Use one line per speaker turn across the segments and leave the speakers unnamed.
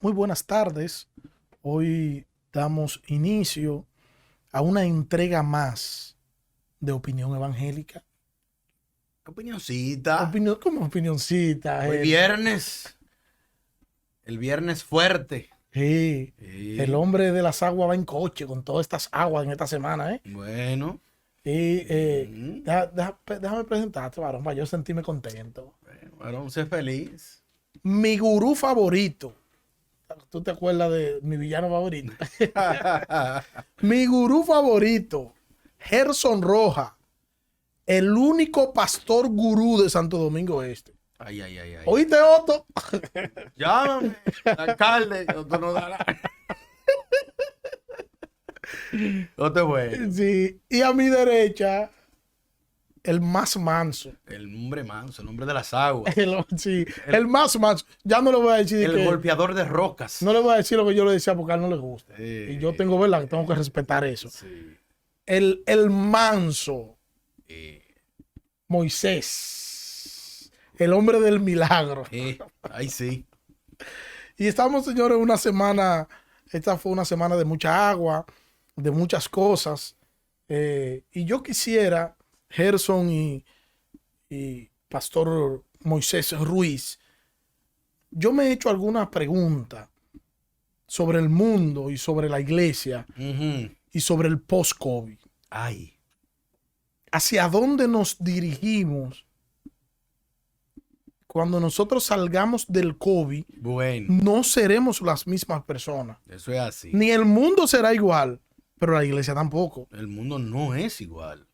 Muy buenas tardes. Hoy damos inicio a una entrega más de Opinión Evangélica.
Opinioncita.
Como opinioncita,
Hoy viernes. El viernes fuerte.
Sí. El
Sí.
hombre de las aguas va en coche con todas estas aguas en esta semana, ¿eh?
Bueno.
Y
mm,
déjame presentarte, varón, para yo sentirme contento.
Bueno, sé feliz.
Mi gurú favorito. ¿Tú te acuerdas de mi villano favorito? Mi gurú favorito, Gerson Roja. El único pastor gurú de Santo Domingo Este.
Ay, ay, ay, ay.
¿Oíste, Otto?
Llámame, alcalde. Otro no dará. Otro bueno.
Sí. Y a mi derecha, el más manso.
El hombre manso, el hombre de las aguas.
Sí,
El,
el más manso. Ya no le voy a decir
el
que...
golpeador de rocas.
No le voy a decir lo que yo le decía porque a él no le gusta.
Sí,
Y yo tengo, ¿verdad? Que tengo que respetar eso.
sí.
El manso,
Eh,
Moisés. El hombre del milagro.
Ahí sí.
Y estamos, señores, una semana, esta fue una semana de mucha agua, de muchas cosas. Y yo quisiera, Gerson y Pastor Moisés Ruiz, yo me he hecho algunas preguntas sobre el mundo y sobre la iglesia
Ujú.
y sobre el post-COVID.
Ay.
¿Hacia dónde nos dirigimos cuando nosotros salgamos del COVID?
Bueno,
No seremos las mismas personas.
eso es así.
Ni el mundo será igual, pero la iglesia tampoco.
El mundo no es igual.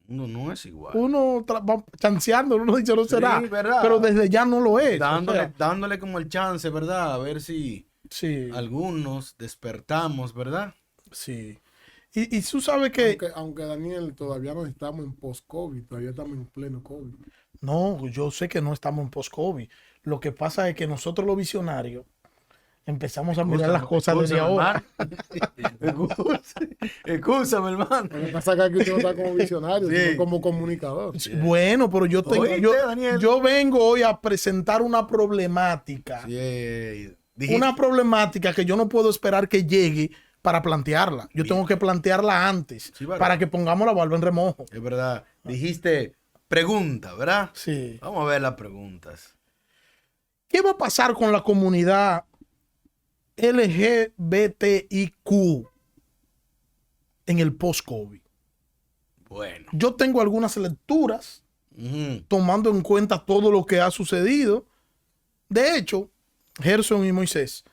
El mundo no es igual.
Uno va chanceando, uno dice no será,
Sí, ¿verdad?
pero desde ya no lo es.
Dándole como el chance, ¿verdad? A ver si
Sí,
algunos despertamos, ¿verdad?
sí. Y tú sabes que,
Aunque Daniel, todavía no estamos en post-COVID, todavía estamos en pleno COVID.
no, yo sé que no estamos en post-COVID. Lo que pasa es que nosotros los visionarios empezamos a mirar las cosas desde ahora.
Excúsame, hermano.
Lo que pasa es que aquí usted no está como visionario,
Sí.
sino como comunicador.
Sí, bueno, pero
Oíste, Daniel.
yo vengo hoy a presentar una problemática.
Sí,
Una problemática que yo no puedo esperar que llegue para plantearla. Yo tengo que plantearla antes
Sí, ¿verdad?
para que pongamos la barba en remojo.
Es verdad. Dijiste pregunta, ¿verdad?
Sí.
Vamos a ver las preguntas.
¿Qué va a pasar con la comunidad LGBTIQ en el post-COVID?
Bueno.
Yo tengo algunas lecturas
Ujú.
tomando en cuenta todo lo que ha sucedido. De hecho, Gerson y Moisés,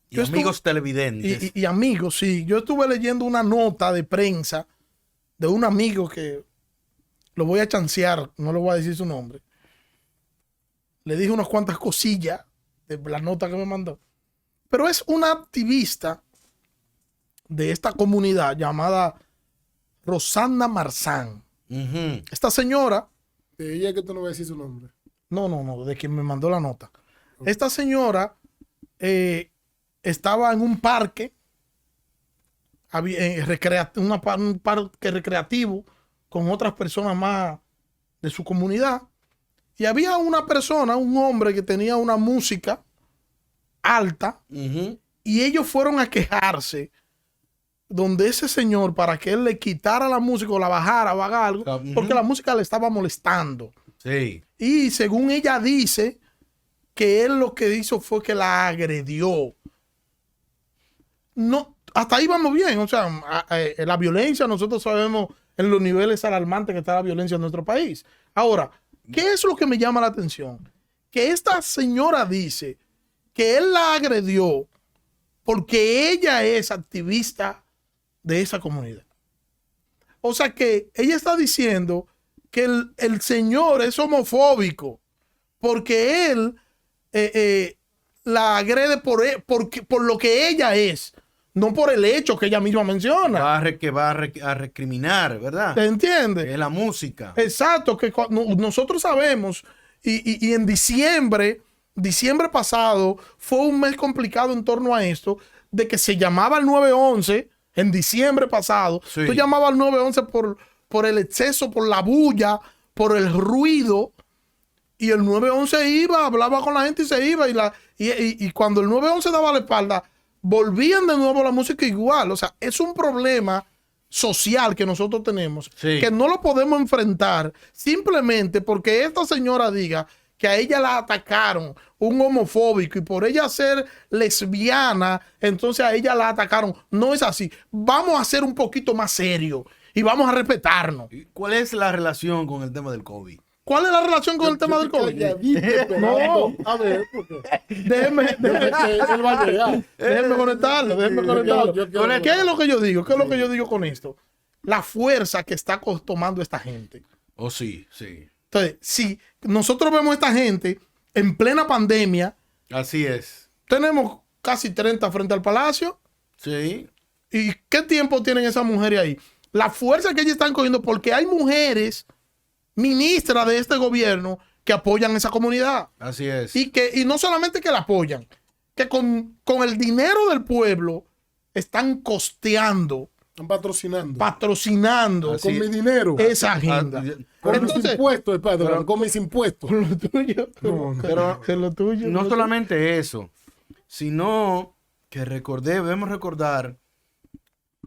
Y
yo
amigos televidentes.
y amigos, sí, yo estuve leyendo una nota de prensa de un amigo que lo voy a chancear, no le voy a decir su nombre. Le dije unas cuantas cosillas de la nota que me mandó. Pero es una activista de esta comunidad llamada Rosana Marzán.
Ujú.
Esta señora,
De ella es que tú no vas a decir su nombre.
no, de quien me mandó la nota. Esta señora estaba en un parque, un parque recreativo con otras personas más de su comunidad. Y había una persona, un hombre que tenía una música alta
Ujú.
y ellos fueron a quejarse donde ese señor para que él le quitara la música o la bajara o haga algo,
Ujú.
porque la música le estaba molestando.
Sí.
Y según ella dice, que él lo que hizo fue que la agredió. No, hasta ahí vamos bien. O sea, la violencia, nosotros sabemos en los niveles alarmantes que está la violencia en nuestro país. Ahora, ¿qué es lo que me llama la atención? Que esta señora dice que él la agredió porque ella es activista de esa comunidad. O sea que ella está diciendo que el señor es homofóbico porque él la agrede por lo que ella es, no por el hecho que ella misma menciona.
Que va a recriminar, ¿verdad?
¿Te entiendes?
Es la música.
Exacto, que nosotros sabemos, y en diciembre pasado, fue un mes complicado en torno a esto, de que se llamaba al 911 en diciembre pasado.
Sí.
Tú llamabas al 911 por el exceso, por la bulla, por el ruido. Y el 911 iba, hablaba con la gente y se iba. Y cuando el 911 daba la espalda, volvían de nuevo la música igual. O sea, es un problema social que nosotros tenemos,
Sí.
que no lo podemos enfrentar simplemente porque esta señora diga que a ella la atacaron un homofóbico y por ella ser lesbiana, entonces a ella la atacaron. No es así. Vamos a ser un poquito más serios y vamos a respetarnos.
¿Y cuál es la relación con el tema del COVID?
¿Cuál es la relación con el tema del COVID? No,
a ver, porque
déjeme
él va a llegar.
conectarlo, déjeme conectarlo.
yo quiero-
¿Qué es lo que yo digo? ¿Qué es lo que yo digo con esto? La fuerza que está tomando esta gente.
Oh, sí, sí.
Entonces, si nosotros vemos a esta gente en plena pandemia,
Así es.
tenemos casi 30 frente al palacio.
Sí.
¿Y qué tiempo tienen esas mujeres ahí? La fuerza que ellas están cogiendo, porque hay mujeres ministras de este gobierno que apoyan a esa comunidad.
Así es.
Y no solamente que la apoyan, que con el dinero del pueblo están costeando,
Están patrocinando.
patrocinando
Así
con mi dinero.
esa agenda.
Con mis
Entonces,
impuestos, padre, con mis impuestos.
con lo tuyo,
Pero
con lo tuyo.
no solamente eso, sino que debemos recordar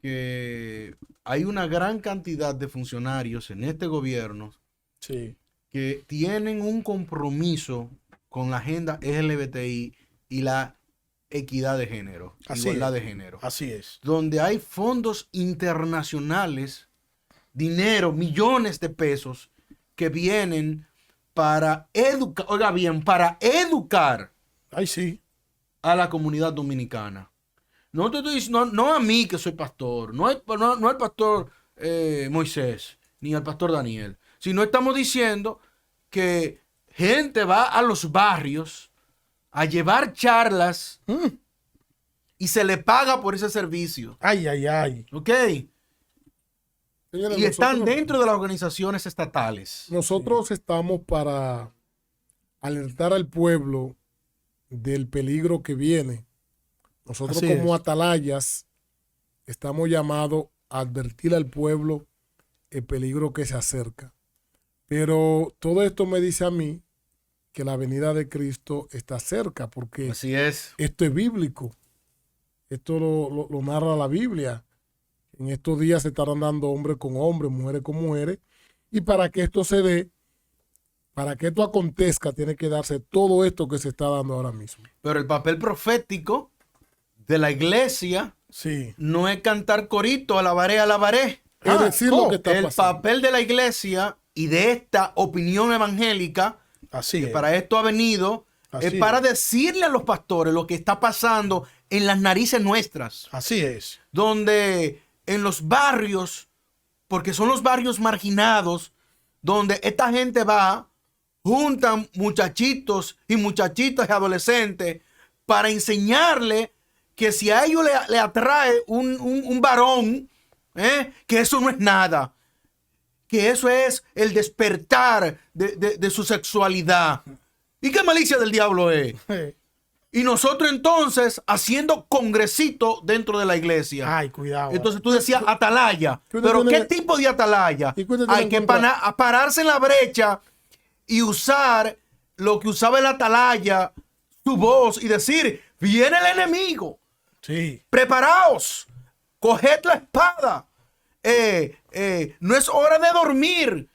que hay una gran cantidad de funcionarios en este gobierno
Sí.
que tienen un compromiso con la agenda LGBTI y la equidad de género,
Así
igualdad
es.
de género,
Así es.
donde hay fondos internacionales, dinero, millones de pesos que vienen para educar, oiga bien, para educar
Ay, sí.
a la comunidad dominicana. No te estoy diciendo, no a mí que soy pastor, no al pastor Moisés, ni al pastor Daniel, sino estamos diciendo que gente va a los barrios a llevar charlas y se le paga por ese servicio.
Ay, ay, ay.
¿Ok?
Señores,
Y están
nosotros-
dentro de las organizaciones estatales.
Nosotros estamos para alertar al pueblo del peligro que viene. Nosotros
Así
como
es.
atalayas estamos llamados a advertir al pueblo el peligro que se acerca. Pero todo esto me dice a mí que la venida de Cristo está cerca, porque
Así es.
esto es bíblico. Esto lo narra la Biblia. En estos días se estarán dando hombres con hombres, mujeres con mujeres. Y para que esto se dé, para que esto acontezca, tiene que darse todo esto que se está dando ahora mismo.
Pero el papel profético de la iglesia
Sí.
no es cantar corito, alabaré, alabaré.
Es decir lo
¿cómo?
que está
El
pasando.
papel de la iglesia y de esta opinión evangélica,
Así
que
es.
para esto ha venido,
Así
es
es.
para decirle a los pastores lo que está pasando en las narices nuestras,
Así es.
donde en los barrios, porque son los barrios marginados, donde esta gente va, juntan muchachitos y muchachitas y adolescentes para enseñarle que si a ellos le atrae un varón, que eso no es nada, que eso es el despertar de su sexualidad. ¿Y qué malicia del diablo es? Y nosotros entonces haciendo congresito dentro de la iglesia.
Ay, cuidado.
Entonces tú decías atalaya.
¿Qué usted
¿Pero
tiene-
qué tipo de atalaya?
¿Y qué usted tiene
Hay
en
que
contra?
pararse en la brecha y usar lo que usaba el atalaya, su voz, y decir, viene el enemigo.
Sí.
Preparaos, coged la espada. No es hora de dormir.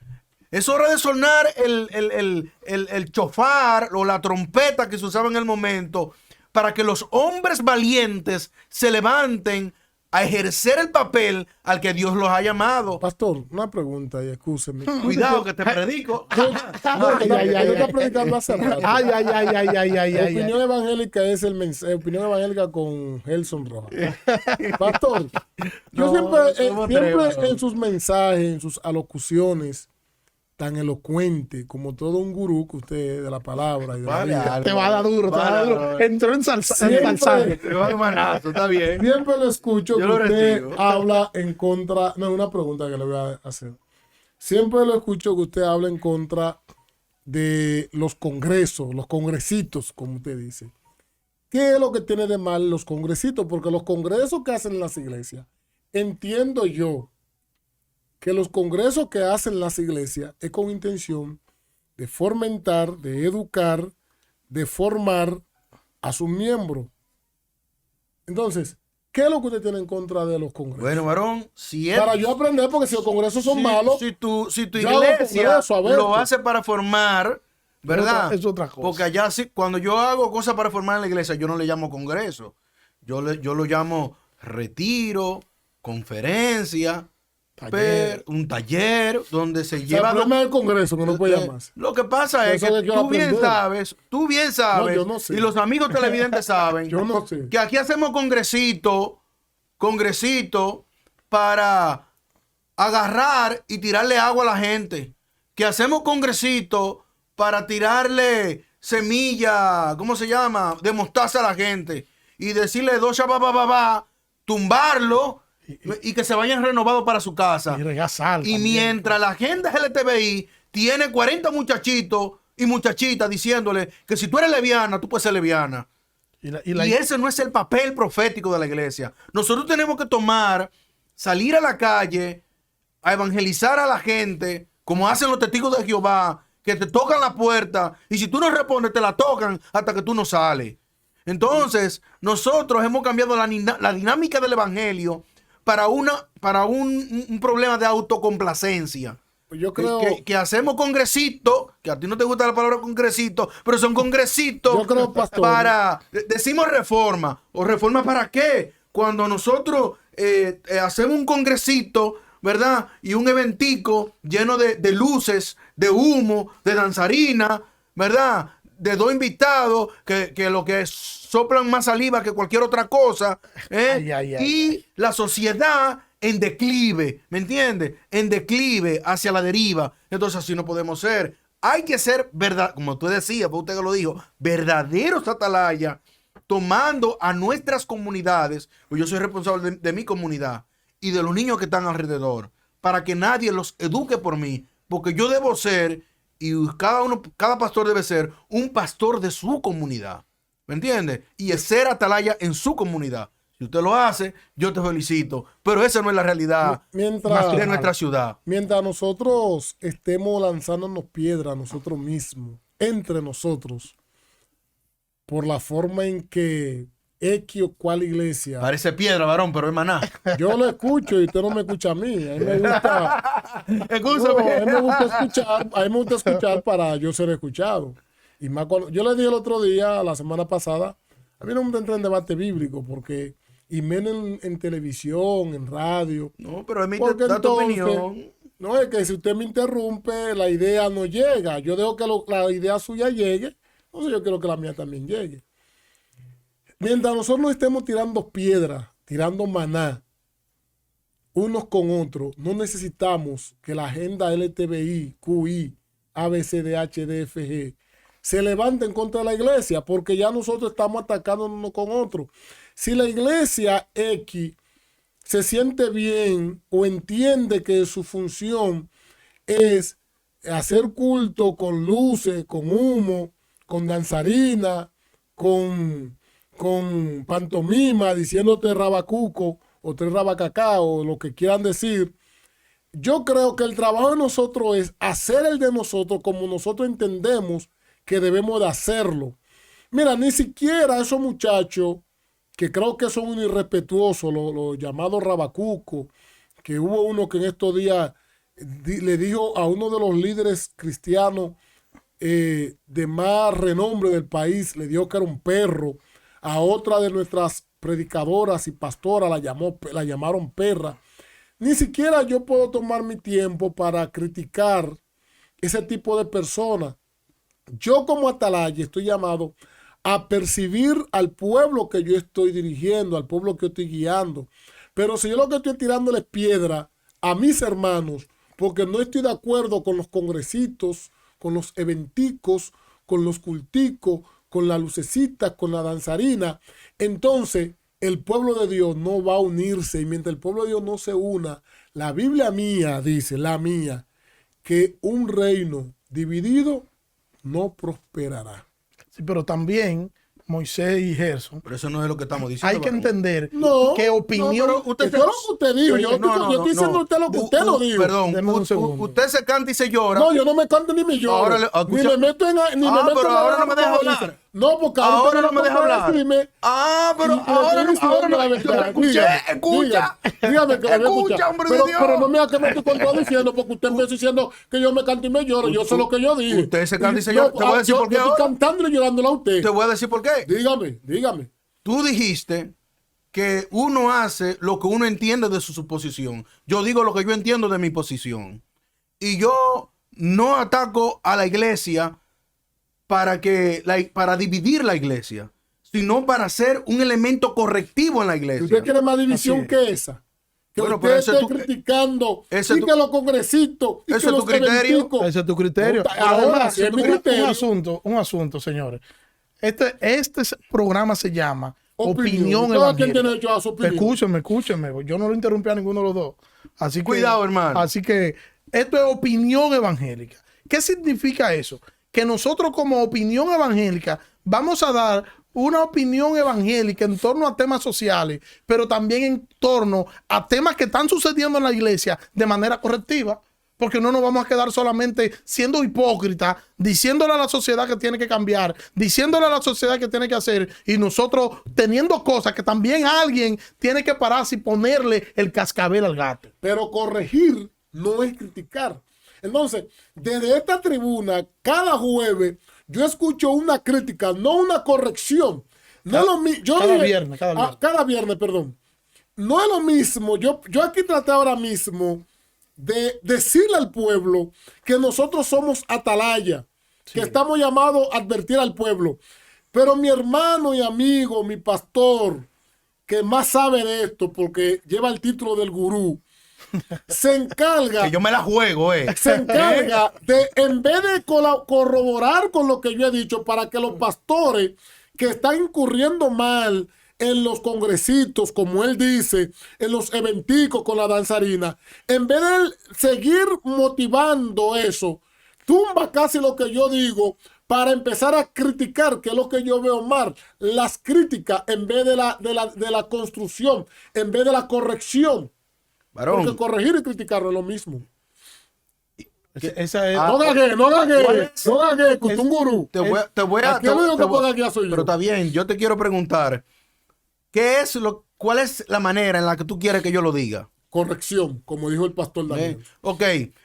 Es hora de sonar el chofar o la trompeta que se usaba en el momento para que los hombres valientes se levanten a ejercer el papel al que Dios los ha llamado.
Pastor, una pregunta y excúseme.
Cuidado que te predico.
Él está predicando hace rato.
Ay, ay, ay, ay, ay, ay, ay.
Opinión evangélica es el mensaje. Opinión evangélica con Gelson Rojas. Pastor, yo
No,
siempre,
¿cómo
siempre
atrevo?
en sus mensajes, en sus alocuciones, tan elocuente como todo un gurú que usted es de la palabra y de la vida.
Te va a dar duro, te va a dar duro. Entró en
Siempre-
salsaje.
Está bien.
Siempre lo escucho
Yo
que
lo
usted
recibo.
habla en contra. No, una pregunta que le voy a hacer. Siempre lo escucho que usted habla en contra de los congresos, los congresitos, como usted dice. ¿Qué es lo que tiene de mal los congresitos? Porque los congresos que hacen las iglesias, entiendo yo que los congresos que hacen las iglesias es con intención de fomentar, de educar, de formar a sus miembros. Entonces, ¿qué es lo que usted tiene en contra de los congresos?
Bueno, varón, si
Para yo aprender, porque si los congresos son malos,
si tu
yo hago
iglesia
congreso, a ver,
lo hace para formar, ¿verdad?
Es otra cosa.
Porque allá sí, cuando yo hago cosas para formar en la iglesia, yo no le llamo congreso. Yo lo llamo retiro, conferencia, un taller donde se
o sea,
lleva...
el problema del congreso, que no puede llamarse.
Lo que pasa es
Eso
que
que quiero aprender.
tú bien sabes,
yo no sé.
y los amigos televidentes saben,
Yo no sé.
que aquí hacemos congresito para agarrar y tirarle agua a la gente. Que hacemos congresito para tirarle semilla, ¿cómo se llama? De mostaza a la gente. Y decirle dos chababababa, tumbarlo y que se vayan renovados para su casa.
Y regazar
Y
también.
mientras la gente LGTBI tiene 40 muchachitos y muchachitas diciéndole que si tú eres lesbiana, tú puedes ser lesbiana. Y ese no es el papel profético de la iglesia. Nosotros tenemos que salir a la calle, a evangelizar a la gente, como hacen los testigos de Jehová, que te tocan la puerta y si tú no respondes, te la tocan hasta que tú no sales. Entonces, nosotros hemos cambiado la dinámica del evangelio para un problema de autocomplacencia.
Yo creo,
Que hacemos congresitos, que a ti no te gusta la palabra congresito, pero son congresitos
Yo creo, pastor,
decimos reforma. ¿O reforma para qué? Cuando nosotros hacemos un congresito, ¿verdad? Y un eventico lleno de luces, de humo, de danzarina, ¿verdad? De dos invitados que lo que soplan más saliva que cualquier otra cosa, y la sociedad en declive, ¿me entiendes? En declive hacia la deriva. Entonces así no podemos ser. Hay que ser verdad, como tú decías, porque usted lo dijo, verdaderos atalayas, tomando a nuestras comunidades, pues yo soy responsable de mi comunidad y de los niños que están alrededor, para que nadie los eduque por mí, porque yo debo ser, y cada pastor debe ser un pastor de su comunidad, ¿me entiende? Y es ser atalaya en su comunidad. Si usted lo hace, yo te felicito, pero esa no es la realidad de nuestra ciudad.
Mientras nosotros estemos lanzándonos piedras nosotros mismos, entre nosotros, por la forma en que X o cual iglesia...
Parece piedra, varón, pero es maná.
Yo lo escucho y usted no me escucha a mí. A mí me gusta...
Escúchame.
a mí me gusta escuchar para yo ser escuchado. Y más cuando, yo le dije el otro día, la semana pasada, a mí no me entra en debate bíblico porque... Y menos en televisión, en radio.
No, pero es
porque
da tu
entonces,
opinión.
no, es que si usted me interrumpe, la idea no llega. Yo dejo que la idea suya llegue. Entonces yo quiero que la mía también llegue. Mientras nosotros no estemos tirando piedras, tirando maná, unos con otros, no necesitamos que la agenda LTBI, QI, ABCDHDFG se levante en contra de la iglesia, porque ya nosotros estamos atacándonos unos con otros. Si la iglesia X se siente bien o entiende que su función es hacer culto con luces, con humo, con danzarina, con pantomima, diciéndote rabacuco o te rabacacao, lo que quieran decir, yo creo que el trabajo de nosotros es hacer el de nosotros como nosotros entendemos que debemos de hacerlo. Mira, ni siquiera esos muchachos que creo que son un irrespetuosos, los llamados rabacucos, que hubo uno que en estos días le dijo a uno de los líderes cristianos de más renombre del país, le dijo que era un perro, a otra de nuestras predicadoras y pastoras la llamaron perra. Ni siquiera yo puedo tomar mi tiempo para criticar ese tipo de personas. Yo como atalaya estoy llamado a percibir al pueblo que yo estoy dirigiendo, al pueblo que yo estoy guiando. Pero si yo lo que estoy tirándoles piedra a mis hermanos, porque no estoy de acuerdo con los congresitos, con los eventicos, con los culticos, con las lucecitas, con la danzarina, entonces el pueblo de Dios no va a unirse. Y mientras el pueblo de Dios no se una, la Biblia mía dice, la mía, que un reino dividido no prosperará.
Sí, pero también Moisés y Gerson,
Pero eso no es lo que estamos diciendo.
hay que
varón.
entender
No,
que opinión...
pero usted
Eso es lo que usted dijo. Yo estoy diciendo a usted lo que usted lo dijo.
Perdón,
Deme un segundo.
usted se canta y se llora.
No, yo no me canto ni me lloro.
Ahora le-
ni
escucha-
me meto en... Ni me meto
pero
en
ahora no me deja
como
hablar.
dice. No, porque
Ahora no me deja hablar.
Decirme,
Pero
y le
ahora
estoy
no,
diciendo
ahora no.
la
Yo
verdad.
escuché,
Dígame,
escucha.
dígame que me voy a
Escucha,
escuchar.
hombre de
Pero,
Dios.
pero no me haga que me estoy contradiciendo porque usted empieza diciendo que yo me canto y me lloro. Yo sé lo que yo dije.
Usted se canta y se llora. Te voy a decir por qué
yo estoy
ahora.
cantando y llorándole a usted.
Te voy a decir por qué.
Dígame.
Tú dijiste que uno hace lo que uno entiende de su suposición. Yo digo lo que yo entiendo de mi posición. Y yo no ataco a la iglesia para dividir la iglesia, sino para ser un elemento correctivo en la iglesia.
¿Usted quiere más división
Así es.
que esa? Que
Bueno,
usted
pero ese
esté
es tu-
criticando
ese
y
es tu-
que los congresitos y
ese
que
es
los
tu criterio.
eventicos.
Ese es tu criterio.
Puta, ahora, si es mi criterio.
Un asunto, señores. Este programa se llama Opinión
Cada quien tiene
Evangélica.
derecho a su opinión.
Escúchenme. Yo no lo interrumpí a ninguno de los dos. Así que,
Cuidado, hermano.
Así que esto es opinión evangélica. ¿Qué significa eso? Que nosotros como opinión evangélica vamos a dar una opinión evangélica en torno a temas sociales, pero también en torno a temas que están sucediendo en la iglesia de manera correctiva. Porque no nos vamos a quedar solamente siendo hipócritas, diciéndole a la sociedad que tiene que cambiar, diciéndole a la sociedad que tiene que hacer, y nosotros teniendo cosas que también alguien tiene que pararse y ponerle el cascabel al gato.
Pero corregir no es criticar. Entonces, desde esta tribuna, cada jueves, yo escucho una crítica, no una corrección. No es lo mismo. Cada viernes, perdón. No es lo mismo. Yo aquí traté ahora mismo de decirle al pueblo que nosotros somos atalaya, que estamos llamados a advertir al pueblo. Pero mi hermano y amigo, mi pastor, que más sabe de esto porque lleva el título del gurú, se encarga,
Que yo me la juego,
se encarga de, en vez de corroborar con lo que yo he dicho, para que los pastores que están incurriendo mal en los congresitos, como él dice, en los eventicos con la danzarina, en vez de él seguir motivando eso, tumba casi lo que yo digo para empezar a criticar, que es lo que yo veo mal, las críticas en vez de la construcción, en vez de la corrección.
varón.
Porque corregir y criticar no es lo mismo.
Esa es,
No gagué, que usted es un gurú.
Te voy a.
Aquí el único que puede gaguear soy yo.
Pero está bien, yo te quiero preguntar, ¿cuál es la manera en la que tú quieres que yo lo diga?
Corrección, como dijo el pastor Daniel.
Ok,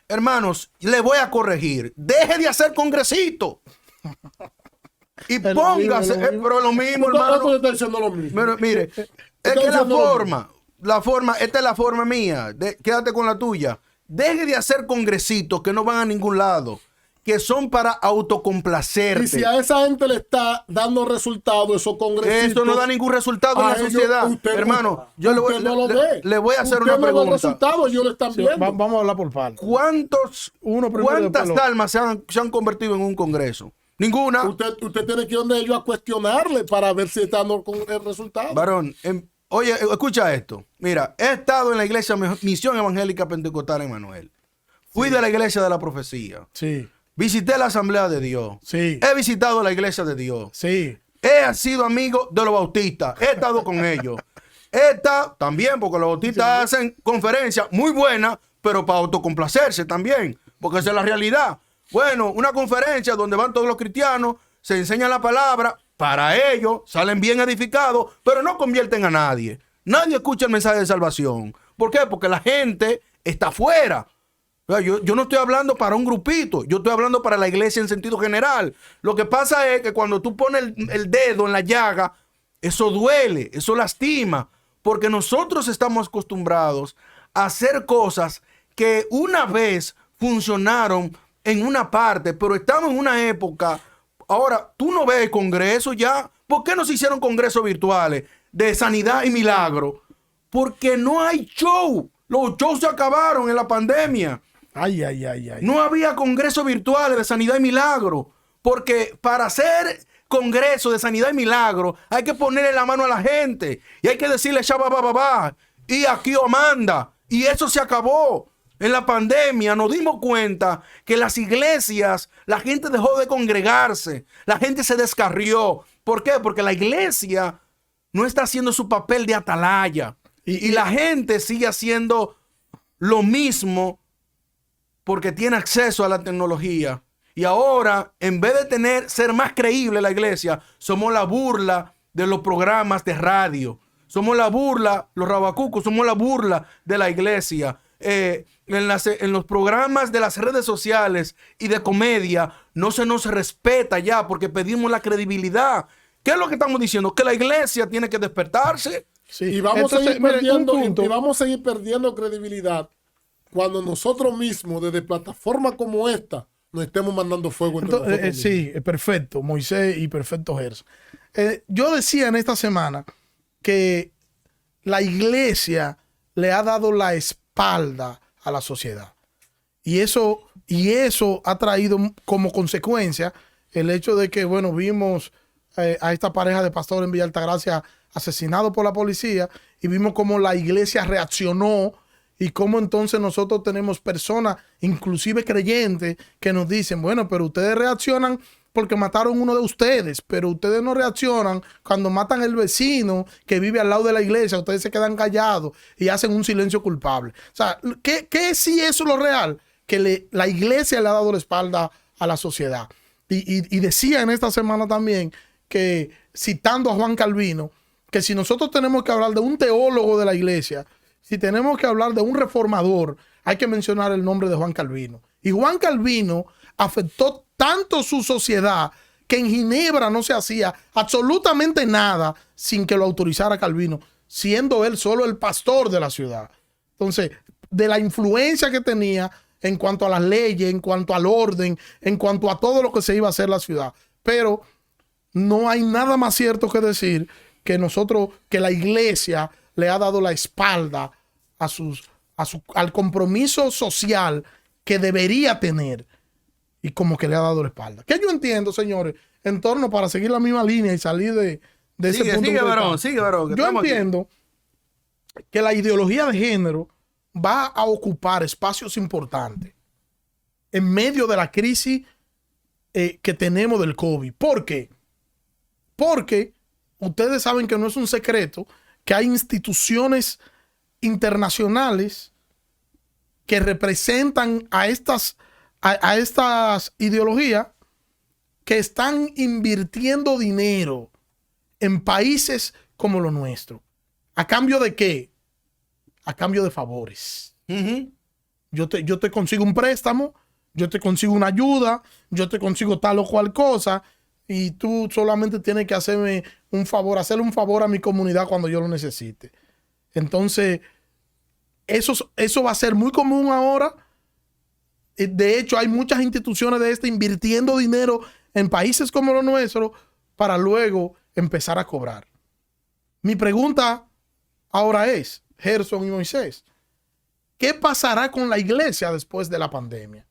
hermanos, le voy a corregir. Deje de hacer congresito. Y
Pero
póngase,
lo mismo.
pero lo mismo,
Usted
hermano.
está diciendo lo mismo.
Pero, mire, es que la forma, esta es la forma mía. Quédate con la tuya. Deje de hacer congresitos que no van a ningún lado, que son para autocomplacerte.
Y si a esa gente le está dando resultados esos congresitos,
Esto no da ningún resultado en
a
la
ellos,
sociedad.
usted-
Hermano, yo le voy,
usted no lo ve.
le voy a hacer
Usted
una
no ve el
pregunta.
resultado, ellos lo están
sí,
viendo.
vamos a hablar por partes. Uno primero,
¿Cuántas
después lo-
almas se han convertido en un congreso? Ninguna.
Usted tiene que ir donde ellos a cuestionarle para ver si está dando con el resultado.
Varón, oye, escucha esto. Mira, he estado en la iglesia Misión Evangélica Pentecostal Emanuel. Fui de la iglesia de la profecía.
Sí,
Visité la Asamblea de Dios.
sí,
He visitado la iglesia de Dios.
sí.
He sido amigo de los bautistas. He estado con ellos. He estado también, porque los bautistas hacen conferencias muy buenas, pero para autocomplacerse también, porque esa es la realidad. Bueno, una conferencia donde van todos los cristianos, se enseña la palabra, para ellos salen bien edificados, pero no convierten a nadie. Nadie escucha el mensaje de salvación. ¿Por qué? Porque la gente está afuera. Yo no estoy hablando para un grupito, yo estoy hablando para la iglesia en sentido general. Lo que pasa es que cuando tú pones el dedo en la llaga, eso duele, eso lastima, porque nosotros estamos acostumbrados a hacer cosas que una vez funcionaron en una parte, pero estamos en una época. Ahora, tú no ves congresos ya. ¿Por qué no se hicieron congresos virtuales de sanidad y milagro? Porque no hay show. Los shows se acabaron en la pandemia.
Ay.
No había congresos virtuales de sanidad y milagro. Porque para hacer congresos de sanidad y milagro hay que ponerle la mano a la gente. Y hay que decirle shababababá. Y aquí Amanda. Y eso se acabó. En la pandemia nos dimos cuenta que las iglesias, la gente dejó de congregarse. La gente se descarrió. ¿Por qué? Porque la iglesia no está haciendo su papel de atalaya. Y la gente sigue haciendo lo mismo porque tiene acceso a la tecnología. Y ahora, en vez de ser más creíble la iglesia, somos la burla de los programas de radio. Somos la burla, los rabacucos, somos la burla de la iglesia. En los programas de las redes sociales y de comedia no se nos respeta ya porque pedimos la credibilidad. ¿Qué es lo que estamos diciendo? Que la iglesia tiene que despertarse.
Sí.
Y vamos
Entonces,
a seguir
mire,
perdiendo,
un punto.
y vamos a seguir perdiendo credibilidad cuando nosotros mismos, desde plataformas como esta, nos estemos mandando fuego entre nosotros mismos.
Sí, perfecto, Moisés y perfecto Gerson. Yo decía en esta semana que la iglesia le ha dado la espalda a la sociedad. Y eso ha traído como consecuencia el hecho de que, bueno, vimos a esta pareja de pastores en Villa Altagracia asesinado por la policía y vimos cómo la iglesia reaccionó y cómo entonces nosotros tenemos personas, inclusive creyentes, que nos dicen, bueno, pero ustedes reaccionan porque mataron uno de ustedes, pero ustedes no reaccionan cuando matan al vecino que vive al lado de la iglesia, ustedes se quedan callados y hacen un silencio culpable. O sea, ¿qué sí es lo real? Que la iglesia le ha dado la espalda a la sociedad. Y decía en esta semana también que, citando a Juan Calvino, que si nosotros tenemos que hablar de un teólogo de la iglesia, si tenemos que hablar de un reformador, hay que mencionar el nombre de Juan Calvino. Y Juan Calvino afectó tanto su sociedad que en Ginebra no se hacía absolutamente nada sin que lo autorizara Calvino, siendo él solo el pastor de la ciudad. Entonces, de la influencia que tenía en cuanto a las leyes, en cuanto al orden, en cuanto a todo lo que se iba a hacer en la ciudad. Pero no hay nada más cierto que decir que que la iglesia le ha dado la espalda al compromiso social que debería tener y como que le ha dado la espalda. Que yo entiendo, señores, en torno para seguir la misma línea y salir de ese punto.
Sigue, varón.
Yo entiendo que la ideología de género va a ocupar espacios importantes en medio de la crisis que tenemos del COVID. ¿Por qué? Porque ustedes saben que no es un secreto que hay instituciones internacionales que representan a estas ideologías que están invirtiendo dinero en países como lo nuestro. ¿A cambio de qué? A cambio de favores. Yo te consigo un préstamo, yo te consigo una ayuda, yo te consigo tal o cual cosa y tú solamente tienes que hacerle un favor a mi comunidad cuando yo lo necesite. Entonces, eso va a ser muy común ahora. De hecho, hay muchas instituciones de invirtiendo dinero en países como los nuestros para luego empezar a cobrar. Mi pregunta ahora es, Gerson y Moisés, ¿qué pasará con la iglesia después de la pandemia?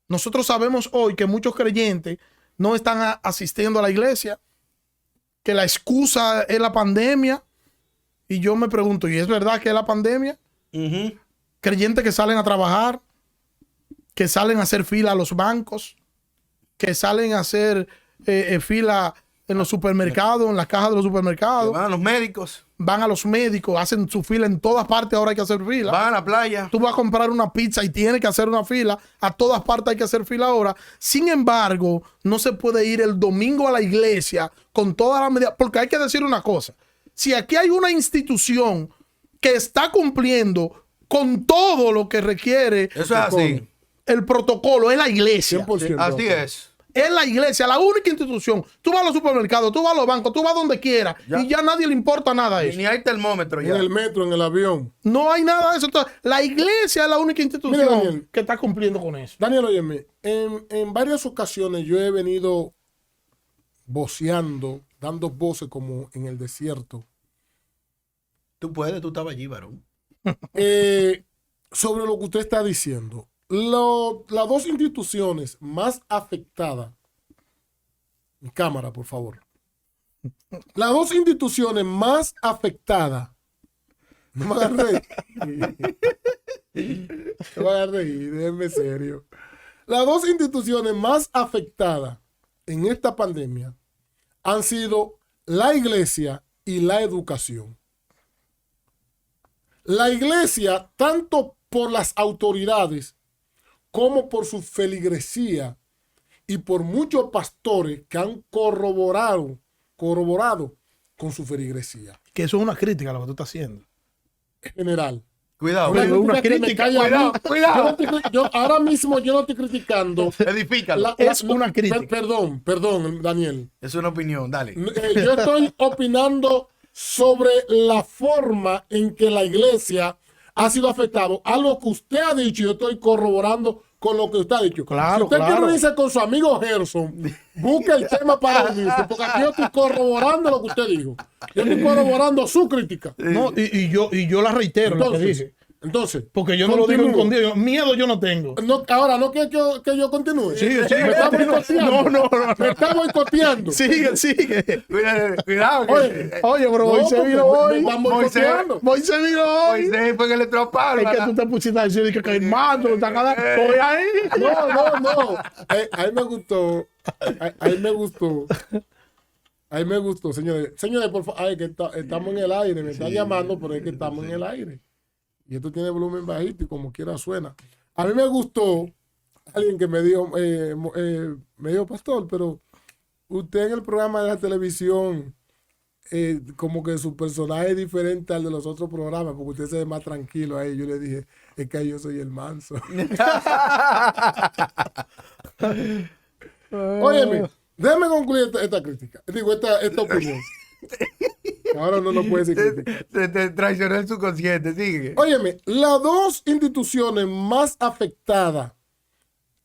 Nosotros sabemos hoy que muchos creyentes no están asistiendo a la iglesia, que la excusa es la pandemia. Y yo me pregunto, ¿y es verdad que es la pandemia? Creyentes que salen a trabajar, que salen a hacer fila a los bancos, que salen a hacer fila en los supermercados, en las cajas de los supermercados.
Que van a los médicos.
Van a los médicos, hacen su fila en todas partes, ahora hay que hacer fila.
Van a la playa.
Tú vas a comprar una pizza y tienes que hacer una fila, a todas partes hay que hacer fila ahora. Sin embargo, no se puede ir el domingo a la iglesia con todas las medidas, porque hay que decir una cosa. Si aquí hay una institución que está cumpliendo con todo lo que requiere
Eso es así.
el protocolo, es la iglesia.
100%.
Así es.
Es la iglesia, la única institución. Tú vas a los supermercados, tú vas a los bancos, tú vas donde quieras y ya a nadie le importa nada de eso.
Ni hay termómetro
En
ya.
el metro, en el avión.
No hay nada de eso. Entonces, la iglesia es la única institución
Mira, Daniel.
que está cumpliendo con eso.
Daniel, óyeme, en varias ocasiones yo he venido voceando, dando voces como en el desierto,
Tú estabas allí, varón.
sobre lo que usted está diciendo. Las dos instituciones más afectadas, mi cámara, por favor. Las dos instituciones más afectadas, no me hagan reír. No me hagan reír, déjenme serio. Las dos instituciones más afectadas en esta pandemia han sido la iglesia y la educación. La iglesia, tanto por las autoridades como por su feligresía y por muchos pastores que han corroborado con su feligresía.
Que eso es una crítica a lo que tú estás haciendo.
General.
Cuidado.
Pero una
que me
crítica,
calla a mí.
cuidado.
Ahora mismo yo no estoy criticando.
Edifícalo.
Es una crítica.
Perdón, Daniel.
Es una opinión, dale.
Yo estoy opinando sobre la forma en que la iglesia ha sido afectada. A lo que usted ha dicho, yo estoy corroborando con lo que usted ha dicho.
Claro,
si usted
claro.
quiere irse con su amigo Gerson, busque el tema para unirse, porque aquí yo estoy corroborando lo que usted dijo. Yo estoy corroborando su crítica.
No, y yo la reitero, lo que dije.
Entonces,
Porque yo no lo digo
continúo.
escondido. Miedo yo no tengo.
No, ahora, ¿no quiere que yo continúe?
Sigue, sigue.
Me está boicoteando.
No.
Me está boicoteando.
Sigue.
Cuidado.
Oye, pero
No,
Moisés
porque
vino
me
hoy.
están boicoteando.
Moisés vino hoy.
Moisés fue en el electroparo.
Es que tú te pusiste a decir que caer mal, tú estás cada. Estoy ahí.
No. Ahí me gustó. Ahí me gustó, señores. Señores, por favor, estamos en el aire. Me están llamando, pero es que estamos en el aire. Y esto tiene volumen bajito y como quiera suena. A mí me gustó alguien que me dijo, pastor, pero usted en el programa de la televisión, como que su personaje es diferente al de los otros programas, porque usted se ve más tranquilo ahí. Yo le dije, es que yo soy el manso. Óyeme, déjame concluir esta crítica. Digo, esta opinión. Ahora no puede ser crítica.
Te traicionó el subconsciente, sigue.
Óyeme, las dos instituciones más afectadas,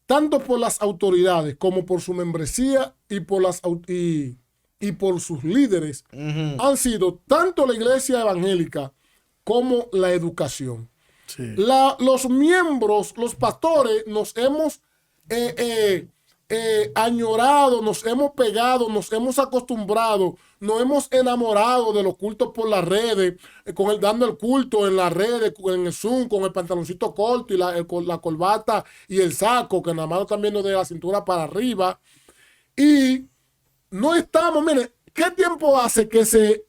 tanto por las autoridades como por su membresía y por sus líderes, han sido tanto la iglesia evangélica como la educación.
Sí.
Los miembros, los pastores, nos hemos añorado, nos hemos pegado, nos hemos acostumbrado, nos hemos enamorado de los cultos por las redes, dando el culto en las redes, en el Zoom, con el pantaloncito corto y la corbata y el saco, que nada más están viendo de la cintura para arriba. Y no estamos, mire, ¿qué tiempo hace que se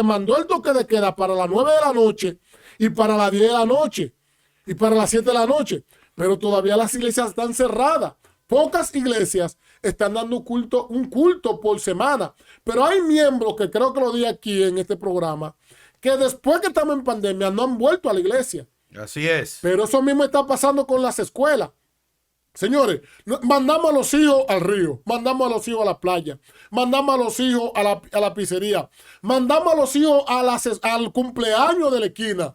mandó el toque de queda para las 9 de la noche y para las 10 de la noche y para las 7 de la noche? Pero todavía las iglesias están cerradas. Pocas iglesias están dando un culto por semana. Pero hay miembros, que creo que lo di aquí en este programa, que después que estamos en pandemia no han vuelto a la iglesia.
Así es.
Pero eso mismo está pasando con las escuelas. Señores, mandamos a los hijos al río, mandamos a los hijos a la playa, mandamos a los hijos a la pizzería, mandamos a los hijos al cumpleaños de la esquina,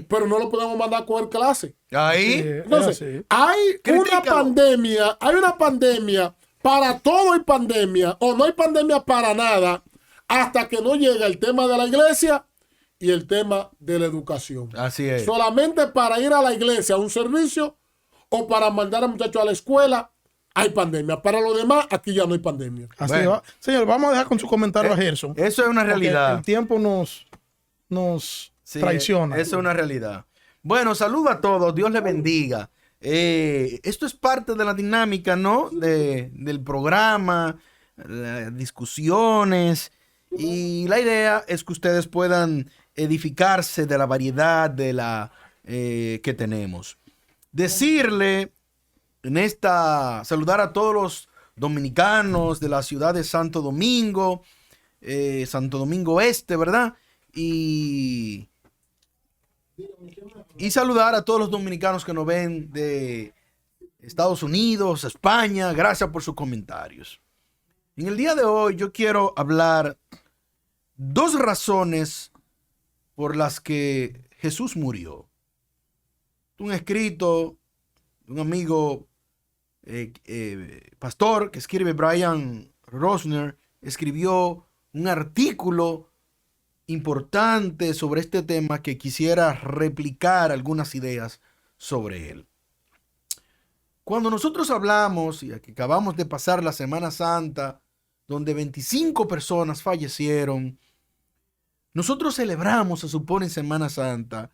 pero no lo podemos mandar a coger clase.
Ahí.
Entonces, hay una pandemia, para todo hay pandemia, o no hay pandemia para nada, hasta que no llega el tema de la iglesia y el tema de la educación.
Así es.
Solamente para ir a la iglesia a un servicio o para mandar a muchachos a la escuela hay pandemia. Para lo demás, aquí ya no hay pandemia.
Así
Bueno.
va. Señor, vamos a dejar con su comentario a Gerson.
Eso es una
Porque
realidad.
el tiempo nos
Sí,
traiciona.
Eso es una realidad. Bueno, saludo a todos. Dios les bendiga. Esto es parte de la dinámica, ¿no? Del programa, discusiones. Y la idea es que ustedes puedan edificarse de la variedad que tenemos. Decirle saludar a todos los dominicanos de la ciudad de Santo Domingo Este, ¿verdad? Y saludar a todos los dominicanos que nos ven de Estados Unidos, España. Gracias por sus comentarios. En el día de hoy yo quiero hablar 2 razones por las que Jesús murió. Un escrito de un amigo pastor que escribe, Brian Rosner, escribió un artículo importante sobre este tema que quisiera replicar algunas ideas sobre él. Cuando nosotros hablamos, y aquí acabamos de pasar la Semana Santa, donde 25 personas fallecieron, nosotros celebramos, se supone, en Semana Santa,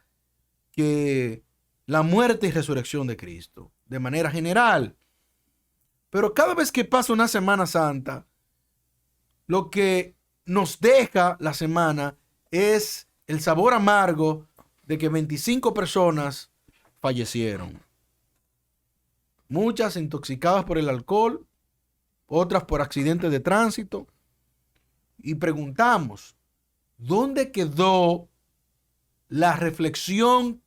que la muerte y resurrección de Cristo, de manera general. Pero cada vez que pasa una Semana Santa, lo que nos deja la semana es el sabor amargo de que 25 personas fallecieron. Muchas intoxicadas por el alcohol, otras por accidentes de tránsito. Y preguntamos, ¿dónde quedó la reflexión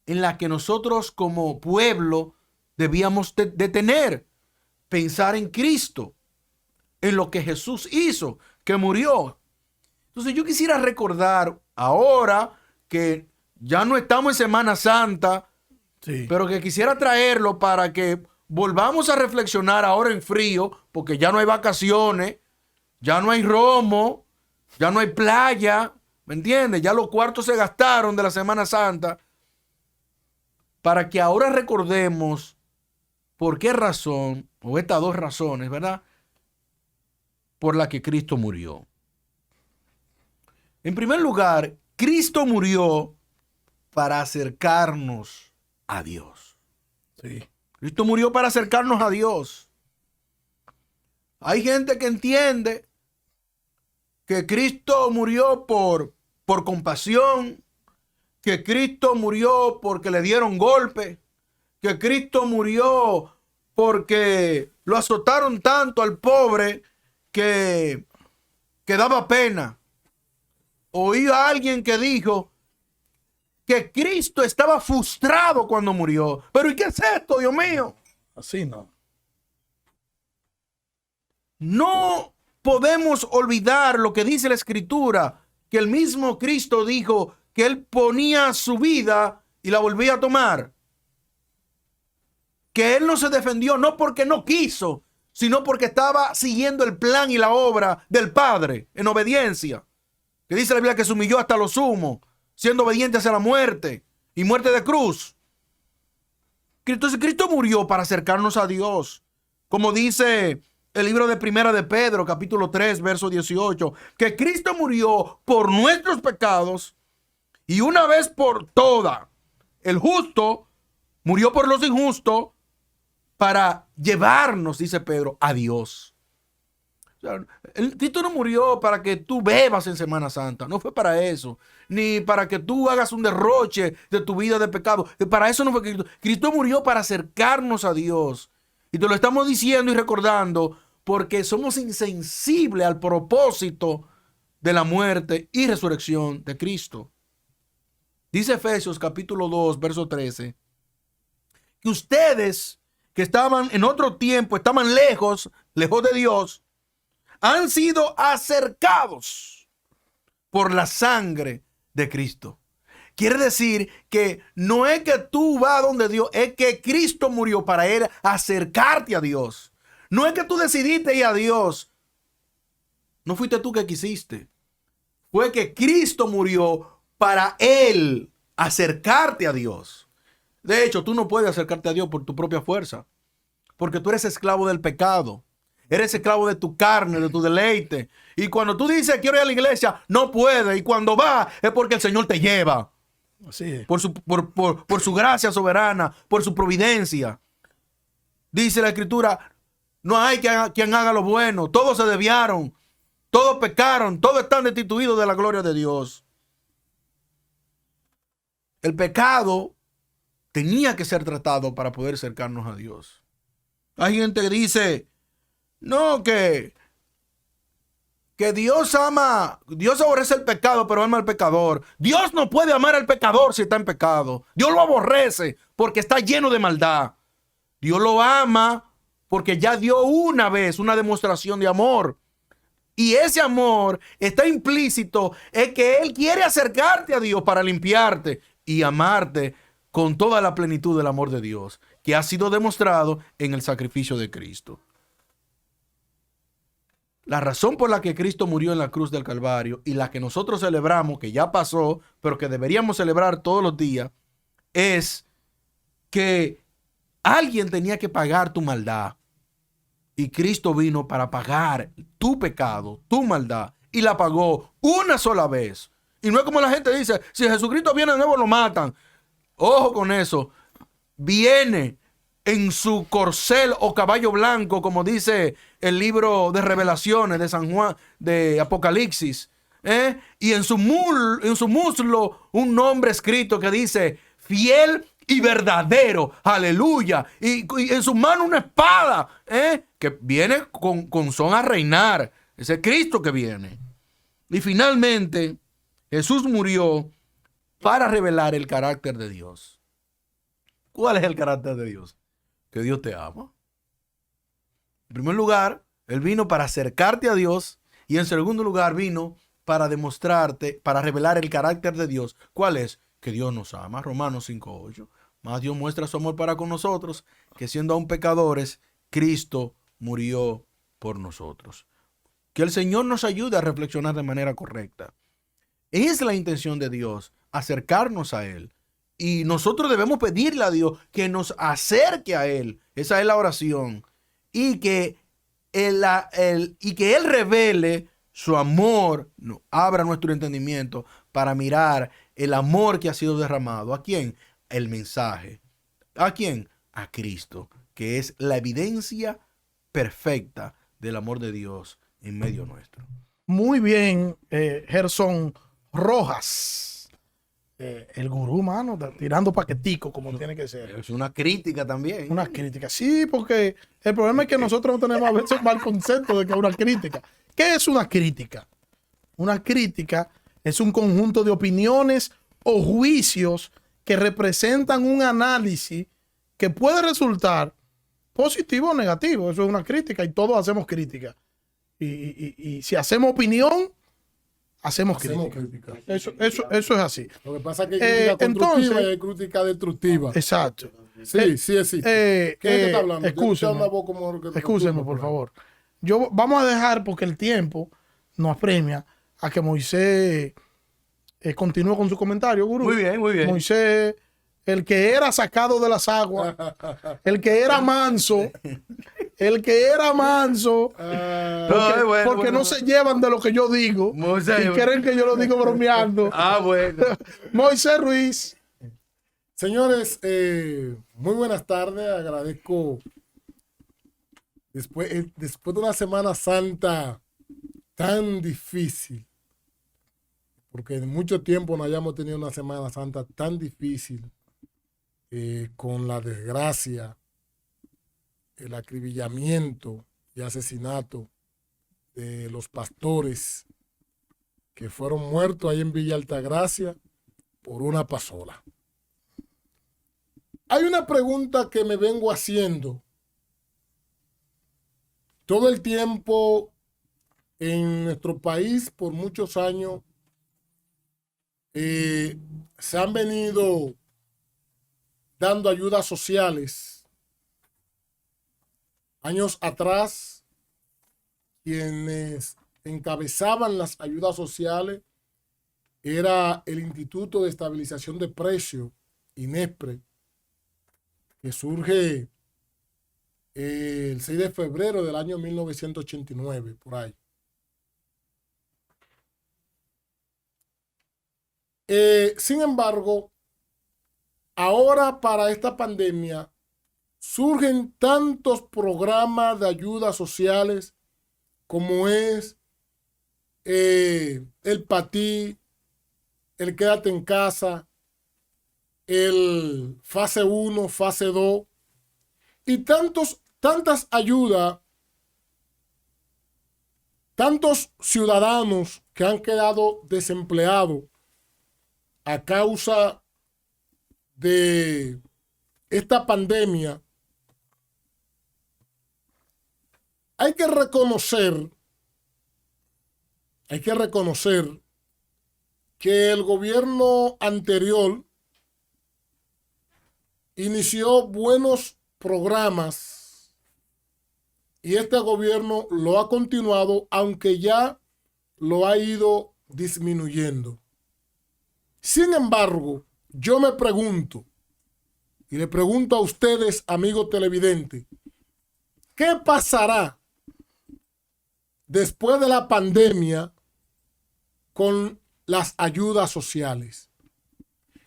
en la que nosotros como pueblo debíamos de tener? Pensar en Cristo, en lo que Jesús hizo, que murió. Entonces yo quisiera recordar ahora que ya no estamos en Semana Santa,
Sí.
pero que quisiera traerlo para que volvamos a reflexionar ahora en frío, porque ya no hay vacaciones, ya no hay romo, ya no hay playa, ¿me entiendes? Ya los cuartos se gastaron de la Semana Santa, para que ahora recordemos por qué razón, o estas dos razones, ¿verdad?, por la que Cristo murió. En primer lugar, Cristo murió para acercarnos a Dios.
Sí.
Cristo murió para acercarnos a Dios. Hay gente que entiende que Cristo murió por compasión, que Cristo murió porque le dieron golpe, que Cristo murió porque lo azotaron tanto al pobre que daba pena. Oí a alguien que dijo que Cristo estaba frustrado cuando murió. Pero ¿y qué es esto, Dios mío?
Así no.
No podemos olvidar lo que dice la Escritura, que el mismo Cristo dijo que Él ponía su vida y la volvía a tomar. Que Él no se defendió no porque no quiso, sino porque estaba siguiendo el plan y la obra del Padre en obediencia. Que dice la Biblia que se humilló hasta lo sumo, siendo obediente hacia la muerte y muerte de cruz. Entonces Cristo murió para acercarnos a Dios. Como dice el libro de Primera de Pedro, capítulo 3, verso 18, que Cristo murió por nuestros pecados y una vez por todas. El justo murió por los injustos para llevarnos, dice Pedro, a Dios. O sea, Cristo no murió para que tú bebas en Semana Santa, no fue para eso, ni para que tú hagas un derroche de tu vida de pecado. Para eso no fue Cristo. Cristo murió para acercarnos a Dios. Y te lo estamos diciendo y recordando porque somos insensibles al propósito de la muerte y resurrección de Cristo. Dice Efesios capítulo 2, verso 13, que ustedes que estaban en otro tiempo, estaban lejos de Dios, han sido acercados por la sangre de Cristo. Quiere decir que no es que tú vas donde Dios, es que Cristo murió para Él acercarte a Dios. No es que tú decidiste ir a Dios. No fuiste tú que quisiste. Fue que Cristo murió para Él acercarte a Dios. De hecho, tú no puedes acercarte a Dios por tu propia fuerza, porque tú eres esclavo del pecado. Eres esclavo de tu carne, de tu deleite. Y cuando tú dices quiero ir a la iglesia, no puedes. Y cuando vas es porque el Señor te lleva.
Así es.
Por su gracia soberana, por su providencia. Dice la Escritura, no hay quien haga lo bueno. Todos se desviaron, todos pecaron, todos están destituidos de la gloria de Dios. El pecado tenía que ser tratado para poder acercarnos a Dios. Hay gente que dice, no, que Dios aborrece el pecado, pero ama al pecador. Dios no puede amar al pecador si está en pecado. Dios lo aborrece porque está lleno de maldad. Dios lo ama porque ya dio una vez una demostración de amor. Y ese amor está implícito en que Él quiere acercarte a Dios para limpiarte y amarte con toda la plenitud del amor de Dios, que ha sido demostrado en el sacrificio de Cristo. La razón por la que Cristo murió en la cruz del Calvario y la que nosotros celebramos, que ya pasó, pero que deberíamos celebrar todos los días, es que alguien tenía que pagar tu maldad. Y Cristo vino para pagar tu pecado, tu maldad, y la pagó una sola vez. Y no es como la gente dice, si Jesucristo viene de nuevo lo matan. Ojo con eso. Viene en su corcel o caballo blanco, como dice el libro de Revelaciones de San Juan, de Apocalipsis, y en su muslo un nombre escrito que dice fiel y verdadero, aleluya, y en su mano una espada, que viene con son a reinar, ese Cristo que viene. Y finalmente Jesús murió para revelar el carácter de Dios. ¿Cuál es el carácter de Dios? Que Dios te ama. En primer lugar, Él vino para acercarte a Dios, y en segundo lugar vino para demostrarte, para revelar el carácter de Dios. ¿Cuál es? Que Dios nos ama. Romanos 5:8. Más Dios muestra su amor para con nosotros, que siendo aún pecadores, Cristo murió por nosotros. Que el Señor nos ayude a reflexionar de manera correcta. Es la intención de Dios acercarnos a Él. Y nosotros debemos pedirle a Dios que nos acerque a Él. Esa es la oración. Y que Él revele su amor, abra nuestro entendimiento para mirar el amor que ha sido derramado. ¿A quién? El mensaje. ¿A quién? A Cristo, que es la evidencia perfecta del amor de Dios en medio nuestro.
Muy bien, Gerson Rojas. El gurú, mano, tirando paquetico como tiene que ser.
Es una crítica también.
Una crítica, sí, porque el problema es que nosotros no tenemos a veces un mal concepto de que es una crítica. ¿Qué es una crítica? Una crítica es un conjunto de opiniones o juicios que representan un análisis que puede resultar positivo o negativo. Eso es una crítica y todos hacemos crítica. Y si hacemos opinión, hacemos crítica. Eso es así.
Lo que pasa es que hay crítica constructiva y hay crítica destructiva.
Exacto.
Sí, sí existe. ¿Quién es que está hablando?
Excúseme, por favor. Vamos a dejar, porque el tiempo nos apremia, a que Moisés continúe con su comentario, gurú.
Muy bien, muy bien.
Moisés, el que era sacado de las aguas, el que era manso, porque no se llevan de lo que yo digo,
Moisés,
y creen que yo lo digo bromeando.
Bueno.
Moisés Ruiz.
Señores, muy buenas tardes. Agradezco después de una Semana Santa tan difícil, porque en mucho tiempo no hayamos tenido una Semana Santa tan difícil, con la desgracia, el acribillamiento y asesinato de los pastores que fueron muertos ahí en Villa Altagracia por una pasola. Hay una pregunta que me vengo haciendo todo el tiempo en nuestro país. Por muchos años se han venido dando ayudas sociales. Años atrás, quienes encabezaban las ayudas sociales era el Instituto de Estabilización de Precios, INESPRE, que surge el 6 de febrero del año 1989, por ahí. Sin embargo, ahora para esta pandemia surgen tantos programas de ayudas sociales como es el PATI, el Quédate en Casa, el fase 1, fase 2 y tantas ayudas, tantos ciudadanos que han quedado desempleados a causa de esta pandemia. Hay que reconocer que el gobierno anterior inició buenos programas y este gobierno lo ha continuado, aunque ya lo ha ido disminuyendo. Sin embargo, yo me pregunto, y le pregunto a ustedes, amigos televidentes, ¿qué pasará después de la pandemia con las ayudas sociales?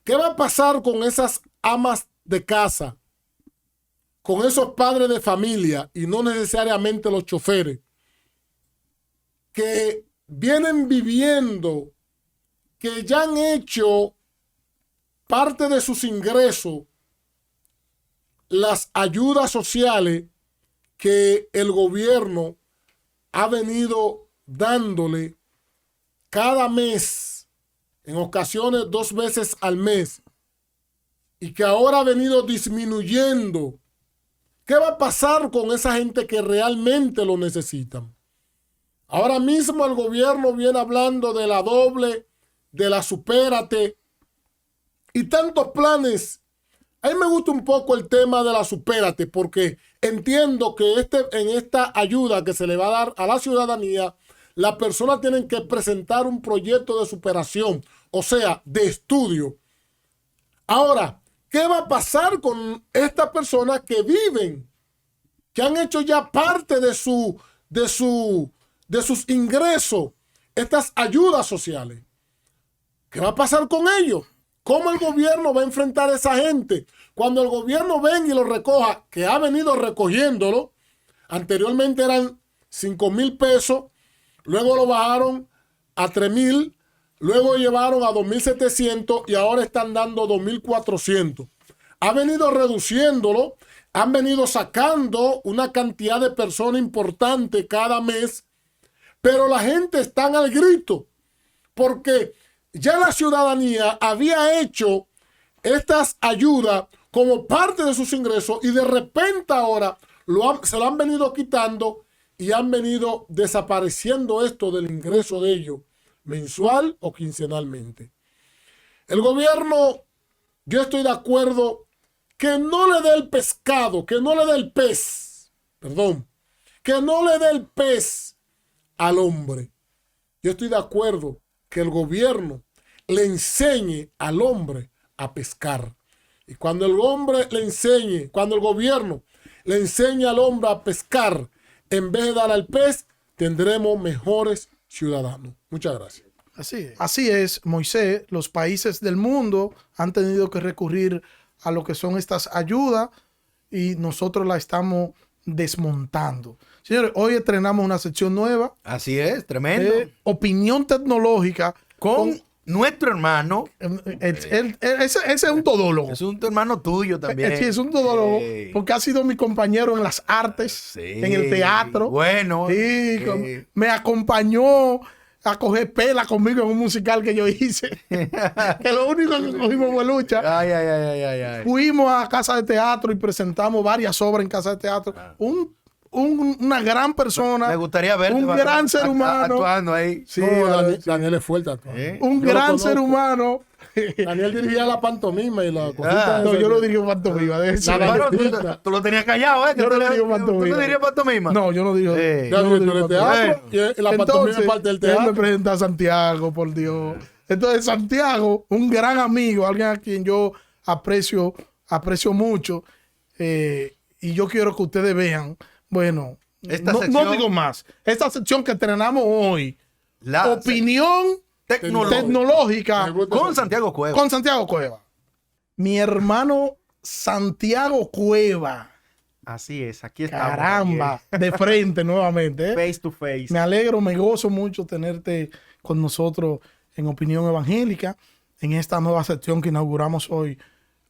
¿Qué va a pasar con esas amas de casa, con esos padres de familia y no necesariamente los choferes que vienen viviendo, que ya han hecho parte de sus ingresos las ayudas sociales que el gobierno ha venido dándole cada mes, en ocasiones 2 veces al mes, y que ahora ha venido disminuyendo. ¿Qué va a pasar con esa gente que realmente lo necesitan? Ahora mismo el gobierno viene hablando de la doble, de la supérate y tantos planes. A mí me gusta un poco el tema de la supérate porque entiendo que en esta ayuda que se le va a dar a la ciudadanía, las personas tienen que presentar un proyecto de superación, o sea, de estudio. Ahora, ¿qué va a pasar con estas personas que viven, que han hecho ya parte de sus ingresos, estas ayudas sociales? ¿Qué va a pasar con ellos? ¿Cómo el gobierno va a enfrentar a esa gente? Cuando el gobierno venga y lo recoja, que ha venido recogiéndolo, anteriormente eran 5,000 pesos, luego lo bajaron a 3,000, luego llevaron a 2,700 y ahora están dando 2,400. Ha venido reduciéndolo, han venido sacando una cantidad de personas importante cada mes, pero la gente está al grito porque ya la ciudadanía había hecho estas ayudas como parte de sus ingresos y de repente ahora se lo han venido quitando y han venido desapareciendo esto del ingreso de ellos mensual o quincenalmente. El gobierno, yo estoy de acuerdo que no le dé el pescado, que no le dé el pez, perdón, que no le dé el pez al hombre. Yo estoy de acuerdo que el gobierno le enseñe al hombre a pescar. Y cuando el gobierno le enseñe al hombre a pescar, en vez de dar al pez, tendremos mejores ciudadanos. Muchas gracias.
Así es, Moisés. Los países del mundo han tenido que recurrir a lo que son estas ayudas y nosotros la estamos desmontando. Señores, hoy estrenamos una sección nueva.
Así es, tremendo.
Opinión tecnológica
con nuestro hermano.
Ese es un todólogo.
Es un hermano tuyo también.
Sí, es un todólogo porque ha sido mi compañero en las artes, en el teatro.
Bueno.
Sí, me acompañó a coger pela conmigo en un musical que yo hice. Que lo único que cogimos fue lucha.
Ay.
Fuimos a casa de teatro y presentamos varias obras en casa de teatro. Una gran persona.
Me gustaría verte.
Un gran ser humano.
Actuando ahí.
Sí,
Daniel es fuerte.
Un gran ser humano.
Daniel dirigía la pantomima y la cosita.
No, yo no dirijo pantomima. De eso.
Tú lo tenías callado, ¿eh?
Yo no dirijo pantomima.
¿Tú no dirías pantomima?
No, yo no digo.
Yo no digo el teatro. Y la pantomima es parte del teatro.
Él me presenta a Santiago, por Dios. Entonces, Santiago, un gran amigo, alguien a quien yo aprecio mucho. Y yo quiero que ustedes vean. Bueno, no digo más. Esta sección que estrenamos hoy, opinión tecnológica
con Santiago Cueva.
Con Santiago Cueva. Mi hermano Santiago Cueva.
Así es, aquí estamos.
Caramba, de frente nuevamente.
Face to face.
Me alegro, me gozo mucho tenerte con nosotros en Opinión Evangélica, en esta nueva sección que inauguramos hoy,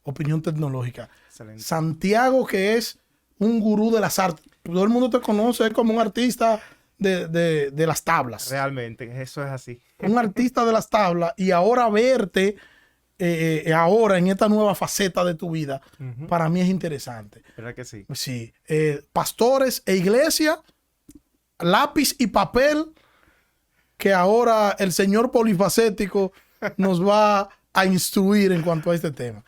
Opinión Tecnológica.
Excelente.
Santiago, que es un gurú de las artes. Todo el mundo te conoce como un artista de las tablas.
Realmente, eso es así.
Un artista de las tablas y ahora verte ahora en esta nueva faceta de tu vida, para mí es interesante.
¿Verdad que sí?
Sí. Pastores e iglesia, lápiz y papel, que ahora el señor polifacético nos va a instruir en cuanto a este tema.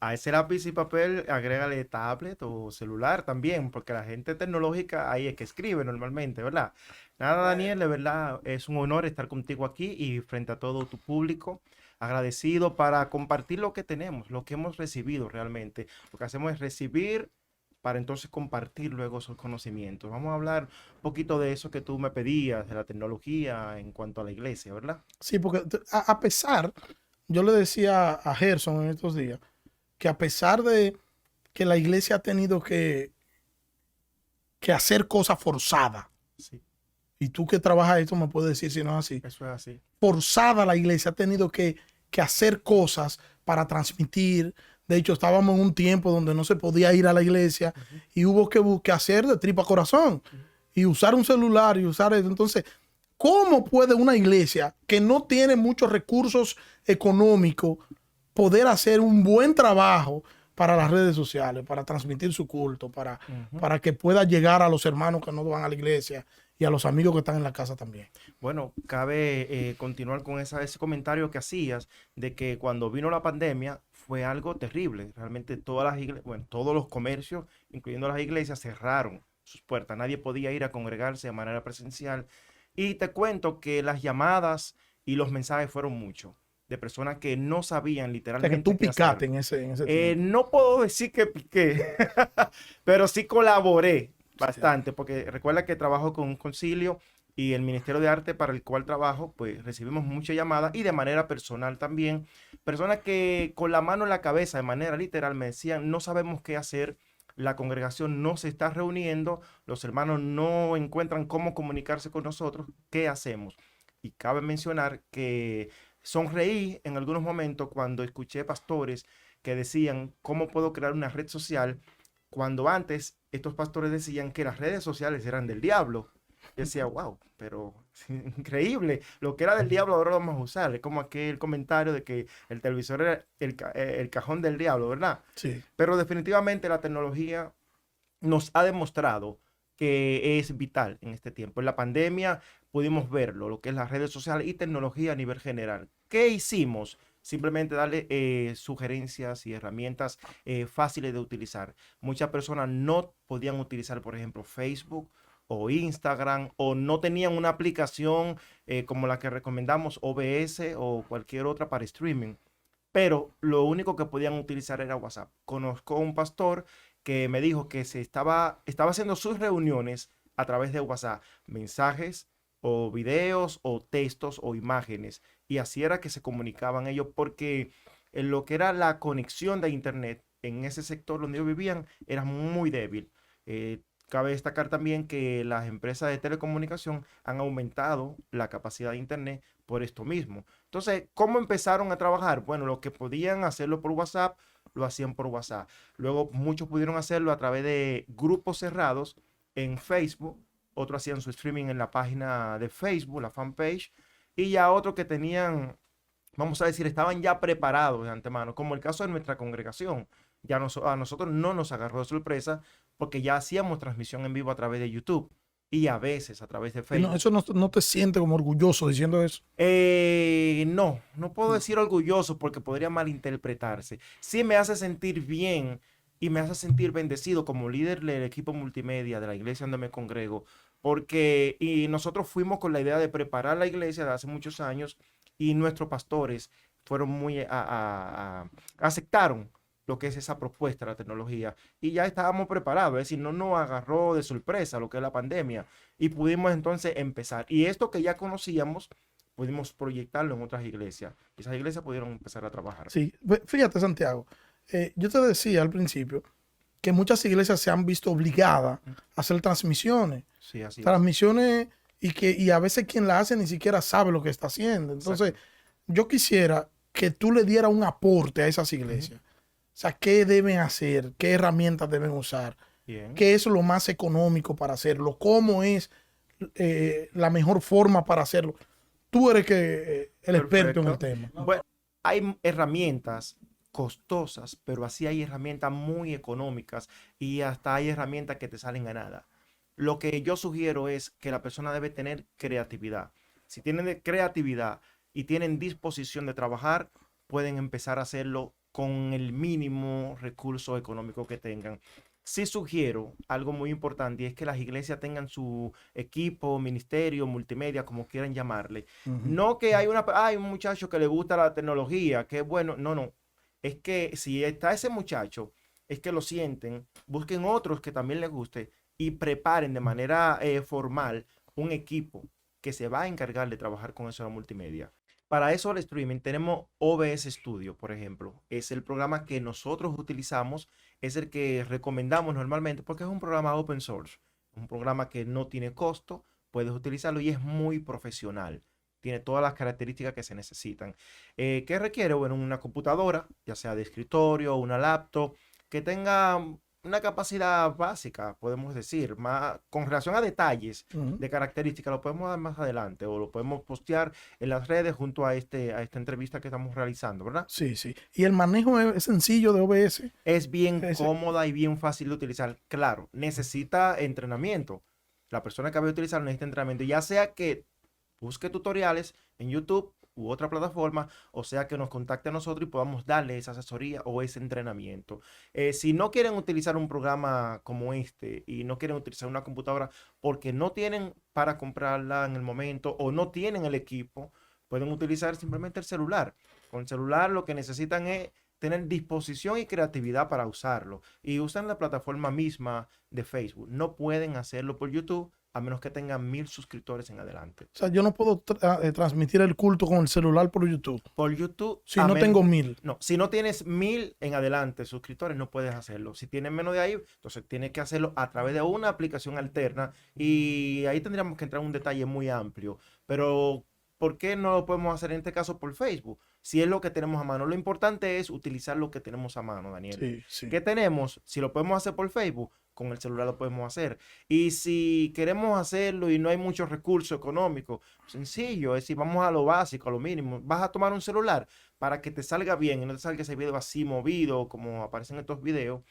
A ese lápiz y papel agrégale tablet o celular también, porque la gente tecnológica ahí es que escribe normalmente, ¿verdad? Nada, Daniel, de verdad es un honor estar contigo aquí y frente a todo tu público. Agradecido para compartir lo que tenemos, lo que hemos recibido realmente. Lo que hacemos es recibir para entonces compartir luego esos conocimientos. Vamos a hablar un poquito de eso que tú me pedías, de la tecnología en cuanto a la iglesia, ¿verdad?
Sí, porque a pesar, yo le decía a Gerson en estos días, que a pesar de que la iglesia ha tenido que hacer cosas forzadas.
Sí,
Y tú que trabajas esto me puedes decir si no es así.
eso es así.
Forzada la iglesia ha tenido que hacer cosas para transmitir. De hecho, estábamos en un tiempo donde no se podía ir a la iglesia y hubo que hacer de tripa corazón y usar un celular y usar eso. Entonces, ¿cómo puede una iglesia que no tiene muchos recursos económicos poder hacer un buen trabajo para las redes sociales, para transmitir su culto, para que pueda llegar a los hermanos que no van a la iglesia y a los amigos que están en la casa también?
Bueno, cabe continuar con ese comentario que hacías de que cuando vino la pandemia fue algo terrible. Realmente todas las iglesias, bueno, todos los comercios, incluyendo las iglesias, cerraron sus puertas. Nadie podía ir a congregarse de manera presencial. Y te cuento que las llamadas y los mensajes fueron muchos de personas que no sabían
O sea,
literalmente
que tú
qué hacer.
picaste en ese tiempo.
No puedo decir que piqué, pero sí colaboré bastante, porque recuerda que trabajo con un concilio y el Ministerio de Arte para el cual trabajo, pues recibimos muchas llamadas y de manera personal también. Personas que con la mano en la cabeza, de manera literal, me decían, no sabemos qué hacer, la congregación no se está reuniendo, los hermanos no encuentran cómo comunicarse con nosotros, ¿qué hacemos? Y cabe mencionar que sonreí en algunos momentos cuando escuché pastores que decían, ¿cómo puedo crear una red social? Cuando antes estos pastores decían que las redes sociales eran del diablo. Yo decía, wow, pero increíble, lo que era del diablo ahora lo vamos a usar. Es como aquel comentario de que el televisor era el cajón del diablo, ¿verdad?
Sí.
Pero definitivamente la tecnología nos ha demostrado que es vital en este tiempo. En la pandemia pudimos verlo, lo que es las redes sociales y tecnología a nivel general. ¿Qué hicimos? Simplemente darle sugerencias y herramientas fáciles de utilizar. Muchas personas no podían utilizar, por ejemplo, Facebook o Instagram, o no tenían una aplicación como la que recomendamos, OBS o cualquier otra para streaming. Pero lo único que podían utilizar era WhatsApp. Conozco un pastor que me dijo que estaba haciendo sus reuniones a través de WhatsApp, mensajes o videos o textos o imágenes. Y así era que se comunicaban ellos porque en lo que era la conexión de internet en ese sector donde ellos vivían era muy débil. Cabe destacar también que las empresas de telecomunicación han aumentado la capacidad de internet por esto mismo. Entonces, ¿cómo empezaron a trabajar? Bueno, los que podían hacerlo por WhatsApp, lo hacían por WhatsApp. Luego, muchos pudieron hacerlo a través de grupos cerrados en Facebook. Otros hacían su streaming en la página de Facebook, la fanpage. Y ya otros que tenían, vamos a decir, estaban ya preparados de antemano, como el caso de nuestra congregación. Ya a nosotros no nos agarró de sorpresa porque ya hacíamos transmisión en vivo a través de YouTube y a veces a través de
Y
Facebook.
no, eso no te siente como orgulloso diciendo eso.
No puedo decir orgulloso porque podría malinterpretarse. Sí me hace sentir bien y me hace sentir bendecido como líder del equipo multimedia de la iglesia donde me congrego, porque nosotros fuimos con la idea de preparar la iglesia de hace muchos años y nuestros pastores fueron aceptaron lo que es esa propuesta de la tecnología y ya estábamos preparados, es decir, no nos agarró de sorpresa lo que es la pandemia y pudimos entonces empezar. Y esto que ya conocíamos, pudimos proyectarlo en otras iglesias. Y esas iglesias pudieron empezar a trabajar.
Sí, fíjate, Santiago, yo te decía al principio que muchas iglesias se han visto obligadas a hacer transmisiones.
Sí, así es.
Transmisiones y a veces quien la hace ni siquiera sabe lo que está haciendo. Entonces, yo quisiera que tú le dieras un aporte a esas iglesias. O sea, ¿qué deben hacer? ¿Qué herramientas deben usar?
Bien.
¿Qué es lo más económico para hacerlo? ¿Cómo es la mejor forma para hacerlo? Tú eres el experto en el tema.
Bueno, hay herramientas costosas, pero así hay herramientas muy económicas y hasta hay herramientas que te salen a nada. Lo que yo sugiero es que la persona debe tener creatividad. Si tienen creatividad y tienen disposición de trabajar, pueden empezar a hacerlo con el mínimo recurso económico que tengan. Sí sugiero algo muy importante y es que las iglesias tengan su equipo, ministerio, multimedia, como quieran llamarle. No que hay un muchacho que le gusta la tecnología, que es bueno, no. Es que si está ese muchacho, es que lo sienten, busquen otros que también les guste y preparen de manera formal un equipo que se va a encargar de trabajar con eso de la multimedia. Para eso el streaming tenemos OBS Studio, por ejemplo. Es el programa que nosotros utilizamos, es el que recomendamos normalmente porque es un programa open source, un programa que no tiene costo, puedes utilizarlo y es muy profesional. Tiene todas las características que se necesitan. ¿Qué requiere? Bueno, una computadora, ya sea de escritorio, una laptop, que tenga una capacidad básica, podemos decir, más con relación a detalles
Ujú.
de características, lo podemos dar más adelante o lo podemos postear en las redes junto a esta entrevista que estamos realizando, ¿verdad?
Sí, sí. Y el manejo es sencillo de OBS.
Es bien
Ese-
cómoda y bien fácil de utilizar. Claro, necesita entrenamiento. La persona que va a utilizar necesita entrenamiento, ya sea que busque tutoriales en YouTube u otra plataforma, o sea que nos contacte a nosotros y podamos darle esa asesoría o ese entrenamiento. Si no quieren utilizar un programa como este y no quieren utilizar una computadora porque no tienen para comprarla en el momento o no tienen el equipo, pueden utilizar simplemente el celular. Con el celular lo que necesitan es tener disposición y creatividad para usarlo. Y usan la plataforma misma de Facebook. No pueden hacerlo por YouTube a menos que tengan 1000 suscriptores en adelante.
O sea, yo no puedo transmitir el culto con el celular por YouTube.
Por YouTube,
Si
a
no
menos-
tengo 1000.
No, si no tienes 1000 en adelante suscriptores, no puedes hacerlo. Si tienes menos de ahí, entonces tienes que hacerlo a través de una aplicación alterna. Y ahí tendríamos que entrar en un detalle muy amplio. Pero, ¿por qué no lo podemos hacer en este caso por Facebook? Si es lo que tenemos a mano. Lo importante es utilizar lo que tenemos a mano, Daniel.
Sí, sí.
¿Qué tenemos? Si lo podemos hacer por Facebook, con el celular lo podemos hacer. Y si queremos hacerlo y no hay muchos recursos económicos, sencillo, es decir, vamos a lo básico, a lo mínimo. Vas a tomar un celular para que te salga bien y no te salga ese video así movido como aparecen en estos videos.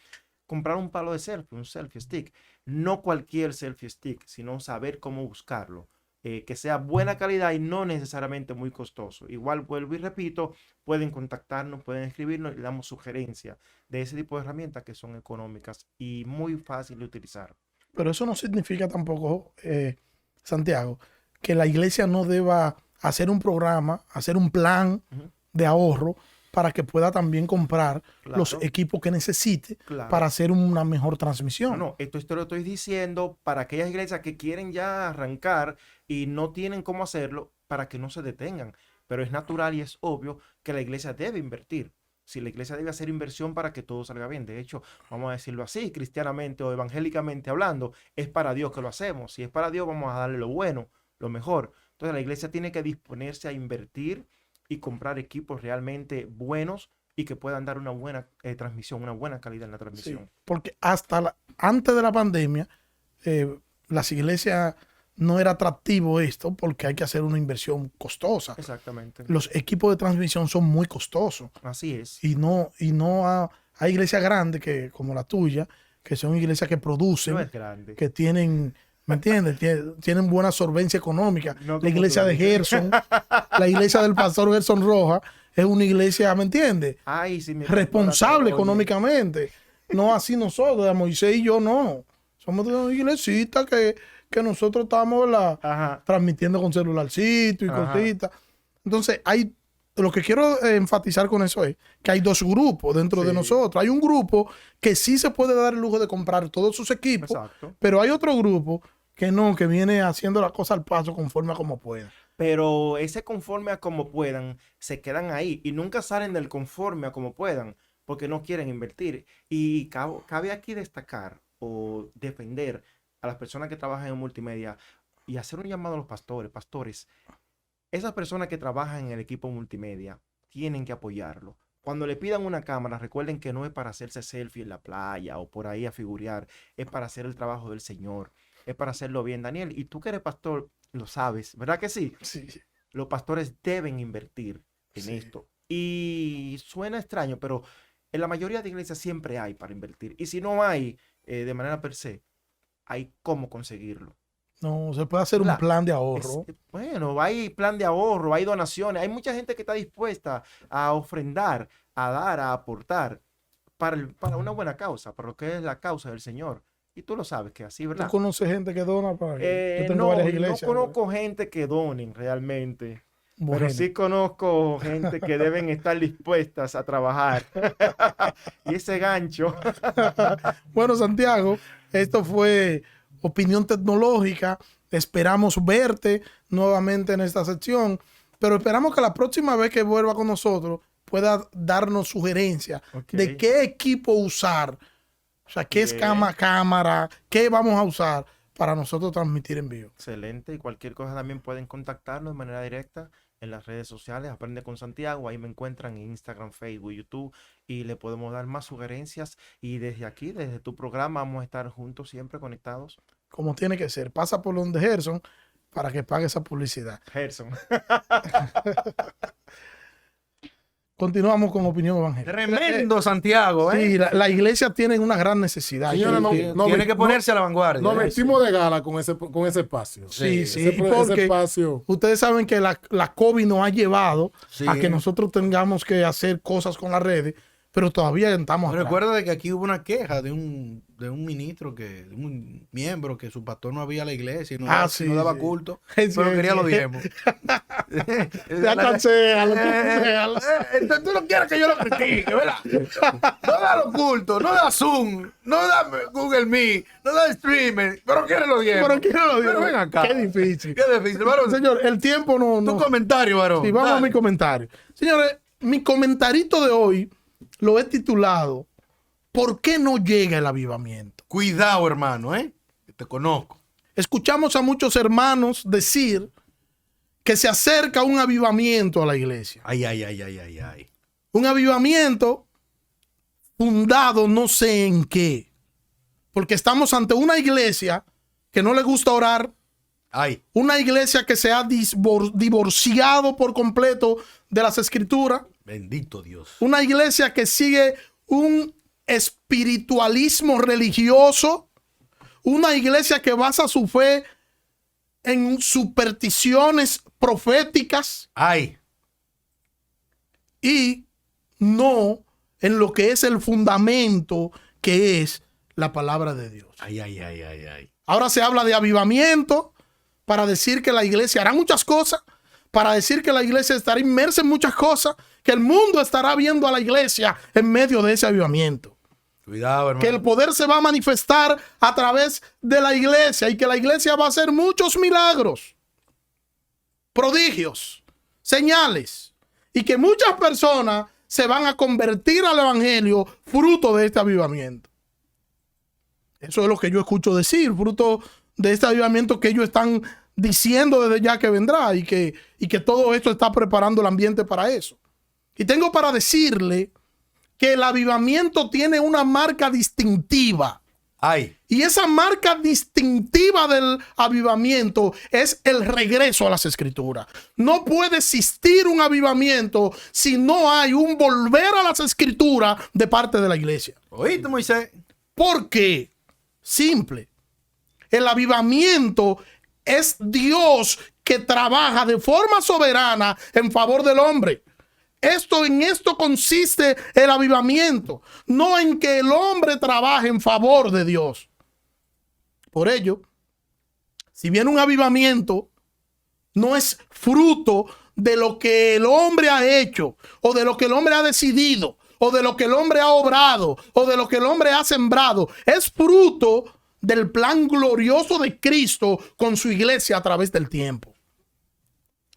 Comprar un palo de selfie, un selfie stick. No cualquier selfie stick, sino saber cómo buscarlo. Que sea buena calidad y no necesariamente muy costoso. Igual vuelvo y repito, pueden contactarnos, pueden escribirnos y le damos sugerencias de ese tipo de herramientas que son económicas y muy fácil de utilizar.
Pero eso no significa tampoco, Santiago, que la iglesia no deba hacer un programa, hacer un plan
Ujú.
de ahorro para que pueda también comprar los
Claro.
equipos que necesite
Claro.
para hacer una mejor transmisión.
No, esto te lo estoy diciendo para aquellas iglesias que quieren ya arrancar y no tienen cómo hacerlo para que no se detengan. Pero es natural y es obvio que la iglesia debe invertir. Si la iglesia debe hacer inversión para que todo salga bien. De hecho, vamos a decirlo así, cristianamente o evangélicamente hablando, es para Dios que lo hacemos. Si es para Dios, vamos a darle lo bueno, lo mejor. Entonces la iglesia tiene que disponerse a invertir y comprar equipos realmente buenos y que puedan dar una buena transmisión, una buena calidad en la
Sí,
transmisión.
porque antes de la pandemia, las iglesias no era atractivo esto porque hay que hacer una inversión costosa.
Exactamente.
Los equipos de transmisión son muy costosos
Así es.
hay iglesias grandes que, como la tuya, que son iglesias que producen,
No es grande.
que tienen, ¿me entiendes? Tienen buena solvencia económica.
No
La
como
iglesia
tú
de
dices.
Gerson, la iglesia del pastor Gerson Rojas, es una iglesia, ¿me entiendes?
Ay, si me
Responsable
oye,
económicamente. No así nosotros, de Moisés y yo no. Somos de una iglesita que nosotros estamos
Ajá.
transmitiendo con celularcito y
Ajá.
cositas. Entonces, lo que quiero enfatizar con eso es que hay dos grupos dentro de
Sí.
nosotros. Hay un grupo que sí se puede dar el lujo de comprar todos sus equipos,
Exacto.
pero hay otro grupo que no, que viene haciendo la cosa al paso conforme a como pueda.
Pero ese conforme a como puedan, se quedan ahí y nunca salen del conforme a como puedan porque no quieren invertir. Y cabe aquí destacar o defender a las personas que trabajan en multimedia y hacer un llamado a los pastores. Pastores, esas personas que trabajan en el equipo multimedia tienen que apoyarlo. Cuando le pidan una cámara, recuerden que no es para hacerse selfie en la playa o por ahí a figurear, es para hacer el trabajo del Señor, es para hacerlo bien. Daniel, y tú que eres pastor, lo sabes, ¿verdad que sí?
Sí.
Los pastores deben invertir en
Sí.
esto. Y suena extraño, pero en la mayoría de iglesias siempre hay para invertir. Y si no hay de manera per se, hay cómo conseguirlo.
No, se puede hacer un
Claro,
plan de ahorro.
Bueno, hay plan de ahorro, hay donaciones, hay mucha gente que está dispuesta a ofrendar, a dar, a aportar para una buena causa, para lo que es la causa del Señor. Y tú lo sabes que así,
¿Tú
¿verdad?
conoces gente que dona para Yo tengo
No,
varias
no
iglesias.
conozco gente que donen realmente.
Bueno.
Pero sí conozco gente que deben estar dispuestas a trabajar. Y ese gancho.
Bueno, Santiago, esto fue Opinión Tecnológica. Esperamos verte nuevamente en esta sección. pero esperamos que la próxima vez que vuelva con nosotros pueda darnos sugerencias
Ok.
de qué equipo usar. O sea, qué es
Bien.
cámara, qué vamos a usar para nosotros transmitir en vivo.
Excelente. Y cualquier cosa también pueden contactarnos de manera directa en las redes sociales. Aprende con Santiago. Ahí me encuentran en Instagram, Facebook, YouTube. Y le podemos dar más sugerencias. Y desde aquí, desde tu programa, vamos a estar juntos, siempre conectados.
Como tiene que ser. Pasa por donde Gerson para que pague esa publicidad.
Gerson.
Continuamos con opinión evangélica.
Tremendo Santiago, ¿eh?
Sí, la iglesia tiene una gran necesidad.
Señores,
Tiene que ponerse a la vanguardia.
Nos
¿eh?
vestimos de gala con ese espacio.
Sí,
Ese
porque
espacio.
ustedes saben que la COVID nos ha llevado
Sí.
a que nosotros tengamos que hacer cosas con las redes, pero todavía estamos atrás.
Recuerdo de que aquí hubo una queja de un ministro, de un miembro, que su pastor no había a la iglesia y no,
Sí,
no daba
sí.
culto,
Sí,
pero quería
sí.
los diezmos.
Ya cancéalo, cancéalo.
Entonces tú no quieres que yo lo critique, ¿verdad? No da los cultos, no da Zoom, no da Google Meet, no da streaming, pero quiere los diezmos.
Pero quiero lo digo.
Pero ven acá.
Qué difícil.
Qué difícil, varón.
Señor, el tiempo no.
Tu comentario, varón.
Sí, vamos a
Dale.
mi comentario. Señores, mi comentarito de hoy lo he titulado ¿Por qué no llega el avivamiento?
Cuidado, hermano, ¿eh? Te conozco.
Escuchamos a muchos hermanos decir que se acerca un avivamiento a la iglesia.
Ay, ay, ay, ay, ay, ay.
Un avivamiento fundado no sé en qué. Porque estamos ante una iglesia que no le gusta orar,
Ay,
una iglesia que se ha divorciado por completo de las escrituras,
bendito Dios.
una iglesia que sigue un espiritualismo religioso, una iglesia que basa su fe en supersticiones proféticas
Ay,
y no en lo que es el fundamento que es la palabra de Dios.
ay, ay, ay, ay, ay.
Ahora se habla de avivamiento para decir que la iglesia hará muchas cosas, para decir que la iglesia estará inmersa en muchas cosas, que el mundo estará viendo a la iglesia en medio de ese avivamiento.
Cuidado, hermano.
Que el poder se va a manifestar a través de la iglesia y que la iglesia va a hacer muchos milagros, prodigios, señales y que muchas personas se van a convertir al evangelio fruto de este avivamiento. Eso es lo que yo escucho decir, fruto de este avivamiento que ellos están diciendo desde ya que vendrá y que todo esto está preparando el ambiente para eso. Y tengo para decirle que el avivamiento tiene una marca distintiva.
Ay,
Y esa marca distintiva del avivamiento es el regreso a las escrituras. No puede existir un avivamiento si no hay un volver a las escrituras de parte de la iglesia.
¿oíste, Moisés?
¿Por qué? Simple. El avivamiento es Dios que trabaja de forma soberana en favor del hombre. En esto consiste el avivamiento, no en que el hombre trabaje en favor de Dios. Por ello, si bien un avivamiento no es fruto de lo que el hombre ha hecho, o de lo que el hombre ha decidido, o de lo que el hombre ha obrado, o de lo que el hombre ha sembrado, es fruto del plan glorioso de Cristo con su iglesia a través del tiempo.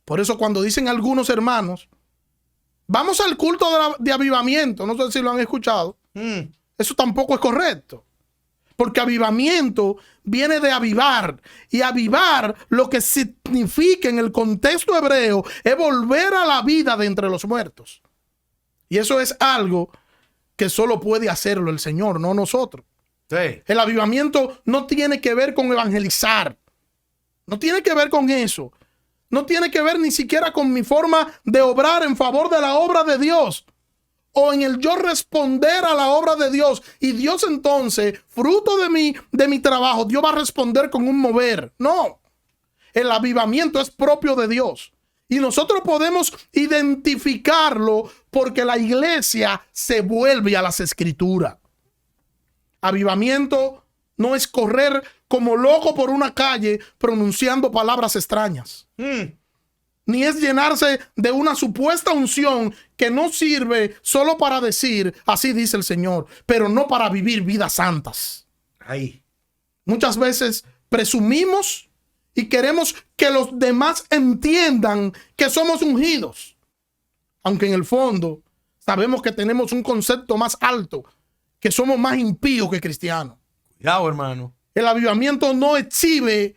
Por eso cuando dicen algunos hermanos, vamos al culto de avivamiento, no sé si lo han escuchado, eso tampoco es correcto. Porque avivamiento viene de avivar. Y avivar lo que significa en el contexto hebreo es volver a la vida de entre los muertos. Y eso es algo que solo puede hacerlo el Señor, no nosotros.
Sí.
El avivamiento no tiene que ver con evangelizar. No tiene que ver con eso. No tiene que ver ni siquiera con mi forma de obrar en favor de la obra de Dios. O en el yo responder a la obra de Dios. Y Dios entonces, fruto de mi trabajo, Dios va a responder con un mover. No. El avivamiento es propio de Dios. Y nosotros podemos identificarlo porque la iglesia se vuelve a las escrituras. Avivamiento no es correr como loco por una calle pronunciando palabras extrañas. Ni es llenarse de una supuesta unción que no sirve solo para decir, así dice el Señor, pero no para vivir vidas santas.
Ay.
Muchas veces presumimos y queremos que los demás entiendan que somos ungidos. Aunque en el fondo sabemos que tenemos un concepto más alto, que somos más impíos que cristianos.
Cuidado, hermano.
El avivamiento no exhibe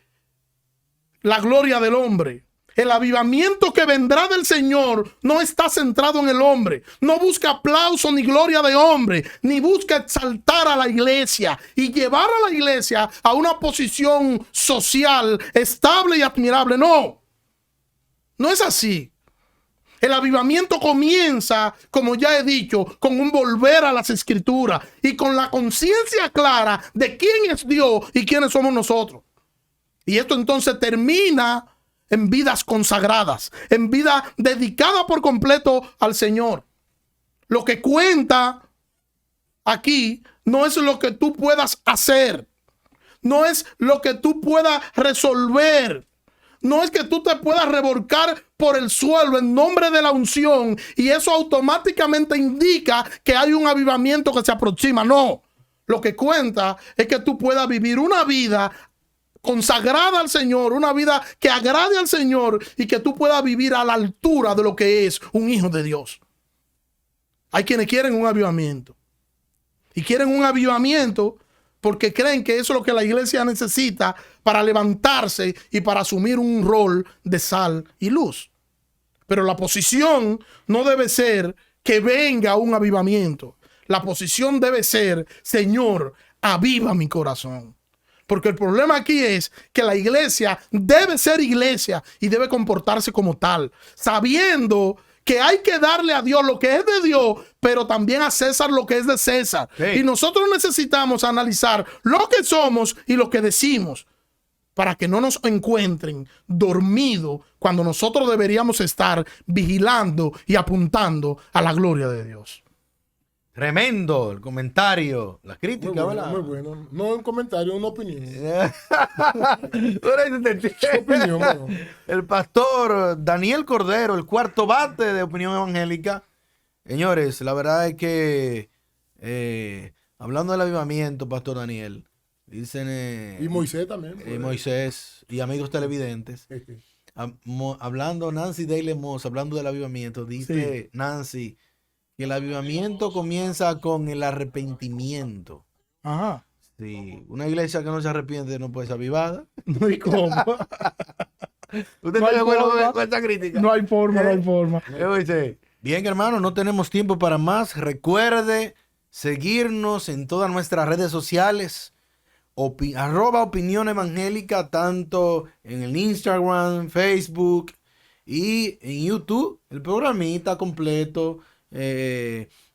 la gloria del hombre. El avivamiento que vendrá del Señor no está centrado en el hombre. No busca aplauso ni gloria de hombre, ni busca exaltar a la iglesia y llevar a la iglesia a una posición social estable y admirable. No, no es así. El avivamiento comienza, como ya he dicho, con un volver a las escrituras y con la conciencia clara de quién es Dios y quiénes somos nosotros. Y esto entonces termina en vidas consagradas, en vida dedicada por completo al Señor. Lo que cuenta aquí no es lo que tú puedas hacer, no es lo que tú puedas resolver, no es que tú te puedas revolcar por el suelo en nombre de la unción y eso automáticamente indica que hay un avivamiento que se aproxima. No, lo que cuenta es que tú puedas vivir una vida consagrada al Señor, una vida que agrade al Señor y que tú puedas vivir a la altura de lo que es un hijo de Dios. Hay quienes quieren un avivamiento y quieren un avivamiento porque creen que eso es lo que la iglesia necesita para levantarse y para asumir un rol de sal y luz. Pero la posición no debe ser que venga un avivamiento. La posición debe ser, Señor, aviva mi corazón. Porque el problema aquí es que la iglesia debe ser iglesia y debe comportarse como tal, sabiendo que hay que darle a Dios lo que es de Dios, pero también a César lo que es de César.
Sí.
Y nosotros necesitamos analizar lo que somos y lo que decimos para que no nos encuentren dormidos cuando nosotros deberíamos estar vigilando y apuntando a la gloria de Dios.
Tremendo el comentario, la crítica,
Muy bueno,
¿verdad?
muy bueno. No un comentario, una opinión.
Opinión,
bueno.
El pastor Daniel Cordero, el cuarto bate de Opinión Evangélica. Señores, la verdad es que hablando del avivamiento, pastor Daniel, dicen
Y Moisés también.
Moisés y amigos televidentes, hablando Nancy Daily Moss, hablando del avivamiento, dice Nancy que el avivamiento comienza con el arrepentimiento.
Ajá.
Sí, una iglesia que no se arrepiente no puede ser avivada.
No hay cómo.
¿Usted
No
está
hay
de acuerdo
forma.
con esta crítica?
No hay forma, no hay forma.
Dice, bien, hermano, no tenemos tiempo para más. Recuerde seguirnos en todas nuestras redes sociales. @opinión evangélica, tanto en el Instagram, Facebook y en YouTube. El programita completo.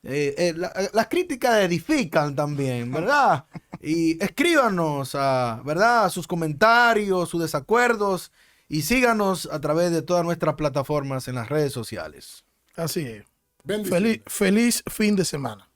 Las críticas edifican también, ¿verdad? Y escríbanos, ¿verdad? Sus comentarios, sus desacuerdos y síganos a través de todas nuestras plataformas en las redes sociales.
Así es.
Bendiciones.
Feliz fin de semana.